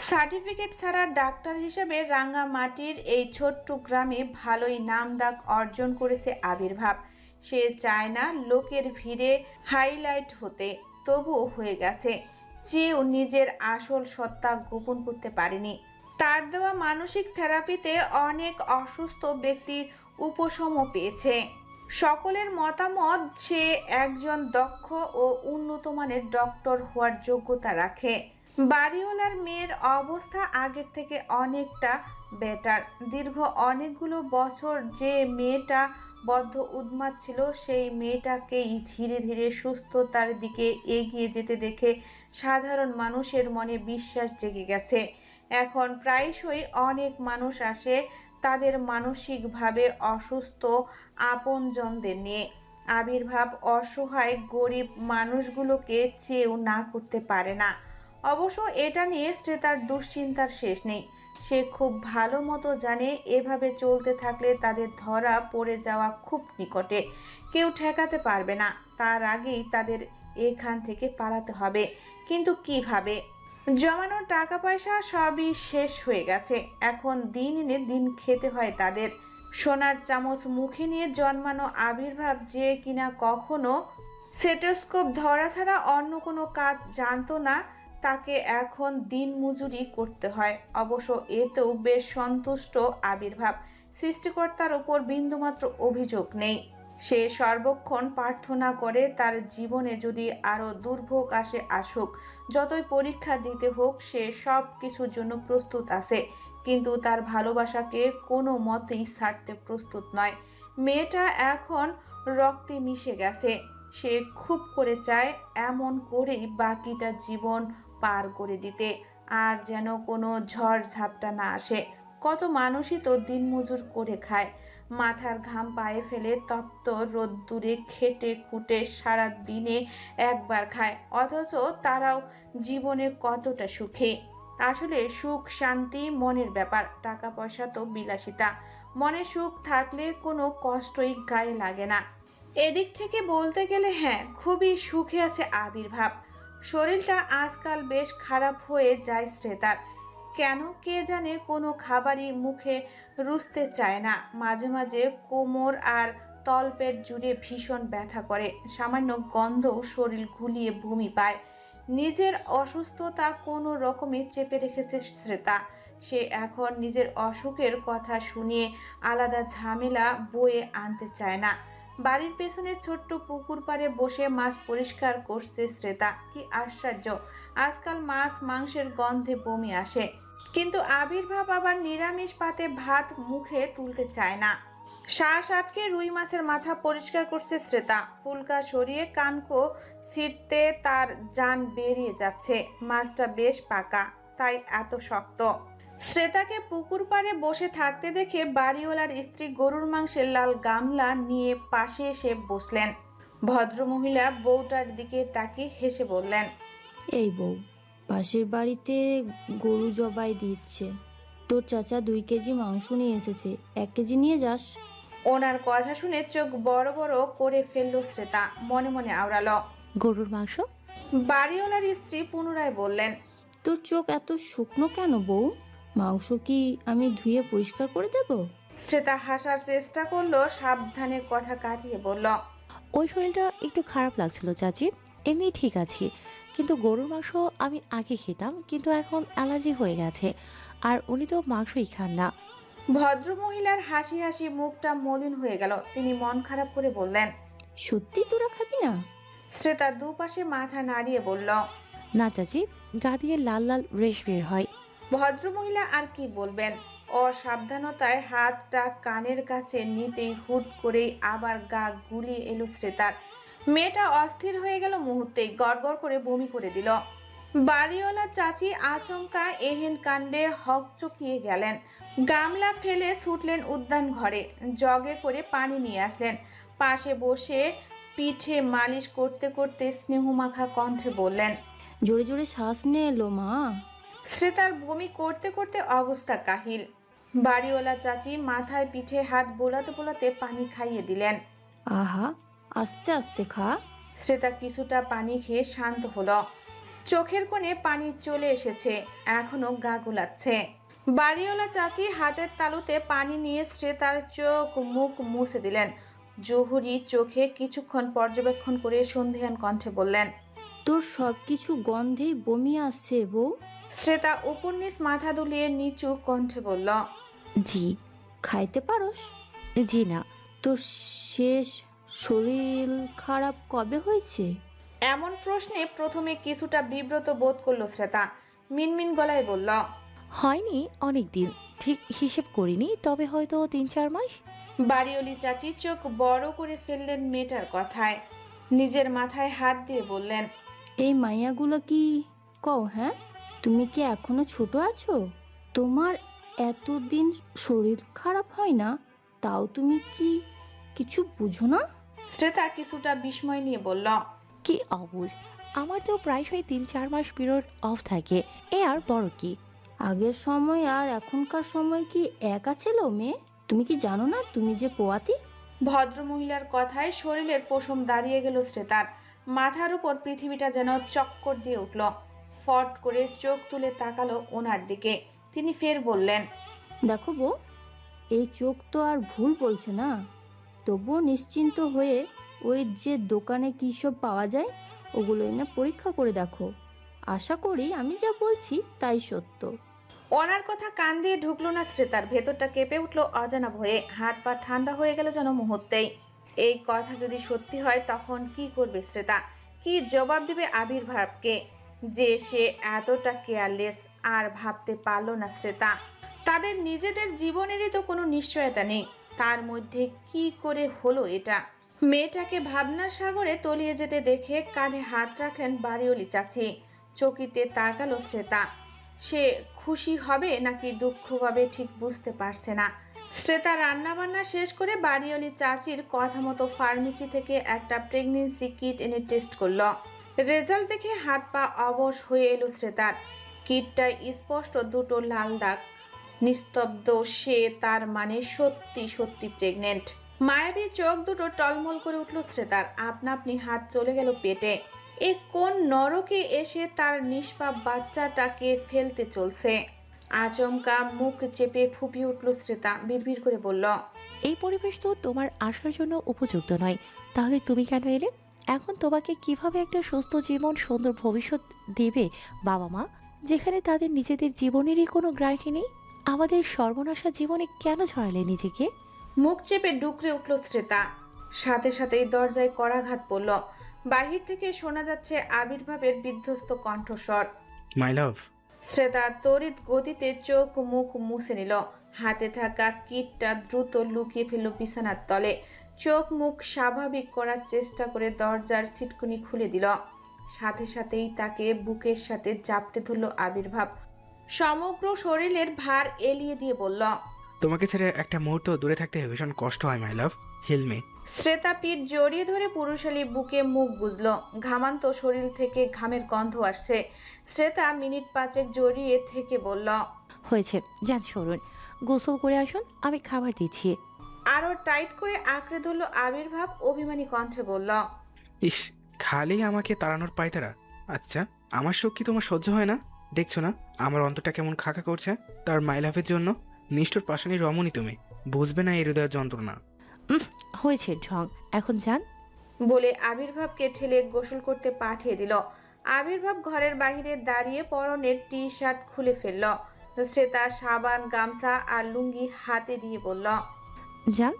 সার্টিফিকেট ছাড়া ডাক্তার হিসেবে রাঙ্গামাটির এই ছোট্ট গ্রামে ভালোই নামডাক অর্জন করেছে আবির্ভাব। সে চায় না লোকের ভিড়ে হাইলাইট হতে, তবুও হয়ে গেছে। সেও নিজের আসল সত্তা গোপন করতে পারেনি। তার দেওয়া মানসিক থেরাপিতে অনেক অসুস্থ ব্যক্তি উপশম পেয়েছে। সকলের মতামত সে একজন দক্ষ ও উন্নত মানের ডক্টর হওয়ার যোগ্যতা রাখে। বাড়িওয়ালার মেয়ের অবস্থা আগের থেকে অনেকটা বেটার। দীর্ঘ অনেকগুলো বছর যে মেয়েটা বদ্ধ উন্মাদ ছিল, সেই মেয়েটাকেই ধীরে ধীরে সুস্থতার দিকে এগিয়ে যেতে দেখে সাধারণ মানুষের মনে বিশ্বাস জেগে গেছে। এখন প্রায়শই অনেক মানুষ আসে তাদের মানসিকভাবে অসুস্থ আপনজনদের নিয়ে। আবির্ভাব অসহায় গরিব মানুষগুলোকে চেয়েও না করতে পারে না। অবশ্য এটা নিয়ে শ্রেতার দুশ্চিন্তার শেষ নেই। সে খুব ভালো মতো জানে এভাবে চলতে থাকলে তাদের ধরা পড়ে যাওয়া খুব নিকটে, কেউ ঠেকাতে পারবে না। তার আগেই তাদের এখান থেকে পালাতে হবে, কিন্তু কিভাবে? জমানো টাকা পয়সা সবই শেষ হয়ে গেছে, এখন দিন এনে দিন খেতে হয় তাদের। সোনার চামচ মুখে নিয়ে জন্মানো আবির্ভাব যে কিনা কখনো স্টেথোস্কোপ ধরা ছাড়া অন্য কোনো কাজ জানতো না, তাকে এখন দিন মজুরি করতে হয়। অবশ্য এতেও বেশ সন্তুষ্ট আবির্ভাব, সৃষ্টিকর্তার ওপর বিন্দুমাত্র অভিযোগ নেই। সে সর্বক্ষণ প্রার্থনা করে তার জীবনে যদি আরও দুর্ভোগ আসুক, যতই পরীক্ষা দিতে হোক, সে সব কিছুর জন্য প্রস্তুত আছে, কিন্তু তার ভালোবাসাকে কোনো মতেই ছাড়তে প্রস্তুত নয়। মেয়েটা এখন রক্তে মিশে গেছে, সে খুব করে চায় এমন করেই বাকিটা জীবন পার করে দিতে, আর যেন কোনো ঝড় ঝাপটা না আসে। কত মানুষই তো দিনমজুর করে খায়, মাথার ঘাম পায়ে ফেলে তপ্ত রোদ্দুরে খেটে খুঁটে সারা দিনে একবার খায়, অথচ তারাও জীবনে কতটা সুখী। আসলে সুখ শান্তি মনের ব্যাপার, টাকা পয়সা তো বিলাসিতা। মনে সুখ থাকলে কোনো কষ্টই গায়ে লাগে না। এদিক থেকে বলতে গেলে হ্যাঁ, খুবই সুখে আছে আবির্ভাব। শরীরটা আজকাল বেশ খারাপ হয়ে যায় শ্রেতার, কেন কে জানে কোনো খাবারই মুখে রুচতে চায় না। মাঝে মাঝে কোমর আর তলপেট জুড়ে ভীষণ ব্যথা করে, সামান্য গন্ধও শরীর ঘুলিয়ে বমি পায়। নিজের অসুস্থতা কোনো রকমে চেপে রেখেছে শ্রেতা। সে এখন নিজের অসুখের কথা শুনিয়ে আলাদা ঝামেলা বয়ে আনতে চায় না। বাড়ির পেছনের ছোট্ট পুকুর পাড়ে বসে মাছ পরিষ্কার করছে শ্রেতা। কি আশ্চর্য, আজকাল মাছ মাংসের গন্ধে বমি আসে, কিন্তু আবির্ভাব আবার নিরামিষ পাতে ভাত মুখে তুলতে চায় না। শ্বাস আটকে রুই মাছের মাথা পরিষ্কার করছে শ্রেতা। ফুলকা সরিয়ে কানকো ছিটতে তার জান বেরিয়ে যাচ্ছে। মাছটা বেশ পাকা, তাই এত শক্ত। শ্রেতাকে পুকুর পাড়ে বসে থাকতে দেখে বাড়িওয়ালার স্ত্রী গরুর মাংসের লাল গামলা নিয়ে পাশে এসে বসলেন। ভদ্রমহিলা বউটার দিকে তাকিয়ে হেসে বললেন, এই বউ, পাশের বাড়িতে গরু জবাই দিচ্ছে, তোর চাচা 2 কেজি মাংস নিয়ে এসেছে, 1 কেজি নিয়ে যাস। ওনার কথা শুনে চোখ বড় বড় করে ফেললো শ্রেতা, মনে মনে আওড়ালো, গরুর মাংস? বাড়িওয়ালার স্ত্রী পুনরায় বললেন, তোর চোখ এত শুকনো কেন বউ? মাংস কি আমি ধুয়ে পরিষ্কার করে দেব? শ্রেতা হাসার চেষ্টা করলো, সাবধানে কথা কাটিয়ে বলল, ওই শরীরটা একটু খারাপ লাগছিল চাচি, এমনি ঠিক আছি, কিন্তু গরুর মাংস আমি আগে খেতাম, কিন্তু এখন অ্যালার্জি হয়ে গেছে, আর উনি তো মাংসই খান না। ভদ্রমহিলার হাসি হাসি মুখটা মলিন হয়ে গেল। তিনি মন খারাপ করে বললেন, সত্যি তোরা খাবি না? শ্রেতা দুপাশে মাথা নাড়িয়ে বলল, না চাচি, গা দিয়ে লাল লাল রেশ বের হয়। ভদ্রমহিলা আর কি বলবেন, অসাবধানতায় হাতটা কানের কাছে নিতেই হুট করেই আবার গা গুলিয়ে এলো শ্রেতার। মেয়েটা অস্থির হয়ে গেল মুহূর্তেই, গড়গড় করে বমি করে দিল। বাড়িওয়ালা চাচি আচমকা এহেন কাণ্ডে হকচকিয়ে গেলেন। গামলা ফেলে ছুটলেন উদ্যান ঘরে, জগে করে পানি নিয়ে আসলেন। পাশে বসে পিঠে মালিশ করতে করতে স্নেহমাখা কণ্ঠে বললেন, জোরে জোরে শ্বাস নে এলো মা। শ্রেতার বমি করতে করতে অবস্থা কাহিল। বাড়িওয়ালা চাচি মাথায় পিঠে হাত বোলাতে বোলাতে পানি খাইয়ে দিলেন। আহা, আস্তে আস্তে খা। শ্রেতা কিছুটা পানি খেয়ে শান্ত হলো। চোখের কোণে পানি চলে এসেছে, এখনো গা গুলাচ্ছে। বাড়িওয়ালা চাচি হাতের তালুতে পানি নিয়ে শ্রেতার চোখ মুখ মুছে দিলেন। জহুরি চোখে কিছুক্ষণ পর্যবেক্ষণ করে সন্ধিহান কণ্ঠে বললেন, তোর সবকিছু গন্ধেই বমি আসছে বউ। শ্রেতা উপর নিচ মাথা দুলিয়ে নিচু কণ্ঠে বলল, জি। খাইতে পারোস? জি না। তোর শেষ শরীর খারাপ কবে হয়েছে? এমন প্রশ্নে প্রথমে কিছুটা বিব্রত বোধ করলো শ্রেতা। মিনমিন গলায় বলল, হয়নি অনেক দিন, ঠিক হিসেব করিনি, তবে হয়তো 3-4 মাস। বাড়িওয়ালি চাচি চোখ বড় করে ফেললেন মেয়েটার কথায়, নিজের মাথায় হাত দিয়ে বললেন, এই মাইয়াগুলো কি কও? হ্যাঁ, তুমি কি এখনো ছোট আছো? তোমার এতদিন শরীর খারাপ হয় না, তাও তুমি কি কিছু বুঝো না? শ্রেতা কিছুটা বিস্ময় নিয়ে বলল, কি অবুঝ, আমার তো প্রায়শই 3-4 মাস পিরিয়ড অফ থাকে, এ আর বড় কি। আগের সময় আর এখনকার সময় কি এক ছিল মেয়ে? তুমি কি জানো না তুমি যে পোয়াতি? ভদ্রমহিলার কথায় শরীরের পশম দাঁড়িয়ে গেল শ্রেতার। মাথার উপর পৃথিবীটা যেন চক্কর দিয়ে উঠল। ফট করে চোখ তুলে তাকালো ওনার দিকে। তিনি ফের বললেন, দেখো বউ, এই চোখ তো আর ভুল বলছে না। তবুও নিশ্চিন্ত হয়ে ওই যে দোকানে কী সব পাওয়া যায় ওগুলো এনে পরীক্ষা করে দেখো। আশা করি আমি যা বলছি তাই সত্য। ওনার কথা কান দিয়ে ঢুকলো না শ্রেতার। ভেতরটা কেঁপে উঠল অজানা ভয়ে। হাত পা ঠান্ডা হয়ে গেল যেন মুহূর্তেই। এই কথা যদি সত্যি হয় তখন কি করবে শ্রেতা? কি জবাব দিবে আবির্ভাবকে যে সে এতটা কেয়ারলেস? আর ভাবতে পারল না শ্রেতা। তাদের নিজেদের জীবনেরই তো কোনো নিশ্চয়তা নেই, তার মধ্যে কি করে হলো এটা? মেয়েটাকে ভাবনার সাগরে তলিয়ে যেতে দেখে কাঁধে হাত রাখলেন বাড়িওয়ালি চাচি। চকিতে তাকালো শ্রেতা। সে খুশি হবে নাকি দুঃখ পাবে ঠিক বুঝতে পারছে না। শ্রেতা রান্নাবান্না শেষ করে বাড়িওয়ালি চাচির কথা মতো ফার্মেসি থেকে একটা প্রেগনেন্সি কিট এনে টেস্ট করলো। রেজাল্ট দেখে হাত পা অবশ হয়ে এলো শ্রেতার। কিটটায় স্পষ্ট দুটো লাল দাগ। নিস্তব্ধ সে, তার মানে সত্যি সত্যি প্রেগনেন্ট। মায়াবী চোখ দুটো টলমল করে উঠল শ্রেতার। আপনা আপনি হাত চলে গেল পেটে। এ কোন নরকে এসে তার নিষ্পাপ বাচ্চাটাকে ফেলতে চলছে? আচমকা মুখ চেপে ফুপিয়ে উঠল শ্রেতা। বিড়বিড় করে বলল, এই পরিবেশ তো তোমার আসার জন্য উপযুক্ত নয়। তাহলে তুমি কেন এলে? এখন তোমাকে কিভাবে একটা সুস্থ জীবন, সুন্দর ভবিষ্যৎ দেবে বাবা মা, যেখানে তাদের নিজেদের জীবনেরই কোনো গ্যারান্টি নেই? আমাদের সর্বনাশা জীবনে কেন ছড়ালে নিজেকে? মুখ চেপে ডুকরে উঠল শ্রেতা। সাথে সাথেই দরজায় করাঘাত পড়ল। বাহির থেকে শোনা যাচ্ছে আবির্ভাবের বিধ্বস্ত কণ্ঠস্বর। মাই লাভ। শ্রেতা তড়িৎ গতিতে চোখ মুখ মুছে নিল। হাতে থাকা কিটটা দ্রুত লুকিয়ে ফেলল বিছানার তলে। চোখ মুখ স্বাভাবিক করার চেষ্টা করে দরজার ছিটকুনি খুলে দিল। সাথে সাথেই তাকে বুকের সাথে জাপটে ধরল আবির্ভাব। সমগ্র শরীরের ভার এলিয়ে দিয়ে বলল, তোমাকে ছেড়ে একটা মুহূর্ত দূরে থাকতে ভীষণ কষ্ট হয় মাই লাভ, হিল মি। শ্রেতা পিঠ জড়িয়ে ধরে পুরুষালী বুকে মুখ গুজল। ঘামান্ত শরীর থেকে ঘামের গন্ধ আসছে। শ্রেতা মিনিট পাঁচেক জড়িয়ে থেকে বলল, হয়েছে, যান সরুন, গোসল করে আসুন, আমি খাবার দিচ্ছি। আরো টাইট করে আঁকড়ে ধরল আবির্ভাব। অভিমানী কণ্ঠে বলল, ইস, খালি আমাকে তাড়ানোর পায়তারা। আচ্ছা, আমার শোক কি তোমার সহ্য হয় না? দেখছো না আমার অন্তরটা কেমন খাকা করছে তার মাই লাভের জন্য? নিষ্ঠুর পাষাণী রমণী তুমি, বুঝবে না এই হৃদয়ের যন্ত্রণা। হয়েছে ঢং, এখন যান। বলে আবির্ভাবকে ঠেলে গোসল করতে পাঠিয়ে দিল। আবির্ভাব ঘরের বাইরে দাঁড়িয়ে পরনের টি শার্ট খুলে ফেলল। শ্রেতা সাবান, গামছা আর লুঙ্গি হাতে দিয়ে বলল, যান।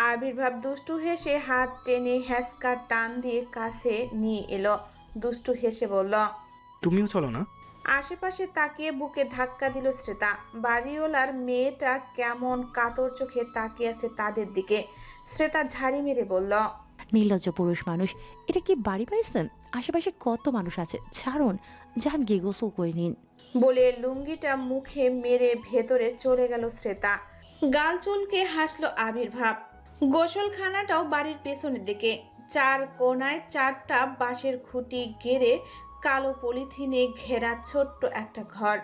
আবির্ভাব দুষ্টু হেসে হাত টেনে হ্যাসকা টান দিয়ে কাছে নিয়ে এলো। দুষ্টু হেসে বলল, তুমিও চলো না। আশেপাশে তাকিয়ে বুকে ধাক্কা দিল শ্রেতা। বাড়িওয়ালার মেয়েটা কেমন কাতর চোখে তাকিয়ে আছে তাদের দিকে। শ্রেতা ঝাড়ি মেরে বলল, নির্লজ্জ পুরুষ মানুষ, এটা কি বাড়ি পাইছেন? আশেপাশে কত মানুষ আছে, ছাড়ুন, যান গিয়ে গোসল করে নিন। বলে লুঙ্গিটা মুখে মেরে ভেতরে চলে গেল শ্রেতা। গাল চুলকে হাসলো আবির্ভাব। গোসলখানাটাও বাড়ির পেছনের দিকে। চার কোনায় চারটা বাঁশের খুঁটি গেড়ে কালো পলিথিনে ঘেরা ছোট্ট একটা ঘর।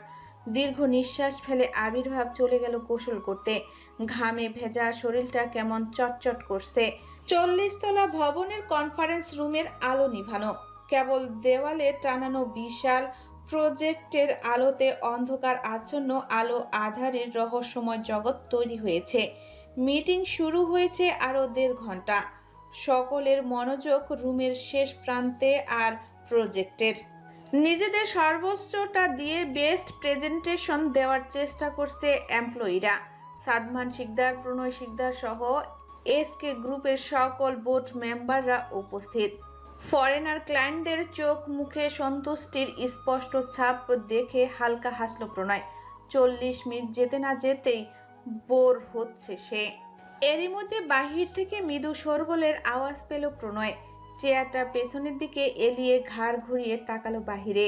দীর্ঘ নিঃশ্বাস ফেলে আবির্ভাব চলে গেল গোসল করতে। ঘামে ভেজা শরীরটা কেমন চটচট করছে। 40 তলা ভবনের কনফারেন্স রুমের আলো নিভানো। কেবল দেওয়ালে টানানো বিশাল প্রজেক্টের আলোতে অন্ধকার আচ্ছন্ন আলো আধারের রহস্যময় জগৎ তৈরি হয়েছে। মিটিং শুরু হয়েছে আরও 1.5 ঘন্টা। সকলের মনোযোগ রুমের শেষ প্রান্তে আর প্রজেক্টের। নিজেদের সর্বোচ্চটা দিয়ে বেস্ট প্রেজেন্টেশন দেওয়ার চেষ্টা করছে এমপ্লয়িরা। সাদমান শিকদার, প্রণয় শিকদার সহ এসকে গ্রুপের সকল বোর্ড মেম্বাররা উপস্থিত। ফরেনার ক্লায়েন্টদের চোখ মুখে সন্তুষ্টির স্পষ্ট ছাপ দেখে হালকা হাসল প্রণয়। 40 মিনিট যেতে না যেতেই বোর হচ্ছে সে। এরই মধ্যে বাহির থেকে মৃদু শোরগোলের আওয়াজ পেল প্রণয়। চেয়ারটা পেছনের দিকে এলিয়ে ঘাড় ঘুরিয়ে তাকালো বাহিরে।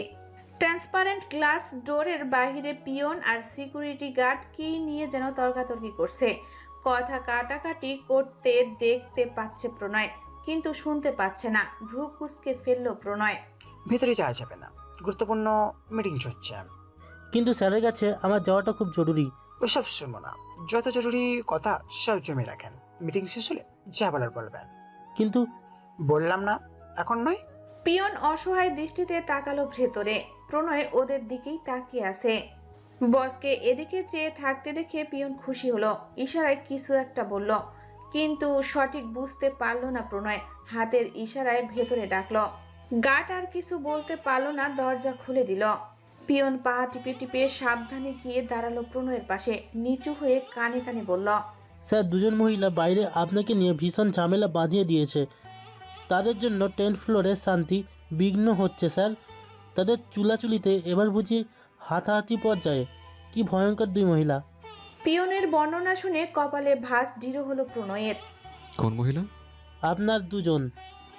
ট্রান্সপারেন্ট গ্লাস ডোরের বাহিরে পিয়ন আর সিকিউরিটি গার্ড কি নিয়ে যেন তর্কাতর্কি করছে। কথা কাটাকাটি করতে দেখতে পাচ্ছে প্রণয়, কিন্তু শুনতে পাচ্ছে না। ভ্রু কুঁচকে ফেলল প্রণয়। ভেতরে যাওয়া যাবে না, গুরুত্বপূর্ণ মিটিং চলছে। কিন্তু স্যারের কাছে আমার যাওয়াটা খুব জরুরি। ওসব শুনবো না, যত জরুরি কথা সব জমে রাখেন, মিটিং শেষ হলে যা বলার বলবেন। কিন্তু বললাম না এখন নয়। পিয়ন অসহায় দৃষ্টিতে তাকালো ভেতরে। প্রণয় ওদের দিকেই তাকিয়ে আছে। বসকে এদিকে চেয়ে থাকতে দেখে পিয়ন খুশি হলো, ইশারায় কিছু একটা বলল, কিন্তু সঠিক বুঝতে পারল না প্রণয়। হাতের ইশারায় ভেতরে ডাকলো। গার্ড আর কিছু বলতে পারলো না, দরজা খুলে দিল। পিয়ন পা টিপে টিপে সাবধানে গিয়ে দাঁড়ালো প্রণয়ের পাশে, নিচু হয়ে কানে কানে বলল, স্যার, দুজন মহিলা বাইরে আপনাকে নিয়ে ভীষণ ঝামেলা বাঁধিয়ে দিয়েছে। তাদের জন্য 10th ফ্লোরে শান্তি বিঘ্ন হচ্ছে স্যার। তাদের চুলাচুলিতে এবার বুঝি হাতাহাতি পর্যায়ে। কি ভয়ঙ্কর দুই মহিলা। পিয়নের বর্ণনা শুনে কপালে ভাঁজ দৃঢ় হলো প্রণয়ের। কোন মহিলা? আপনার দুজন।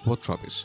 What rubbish.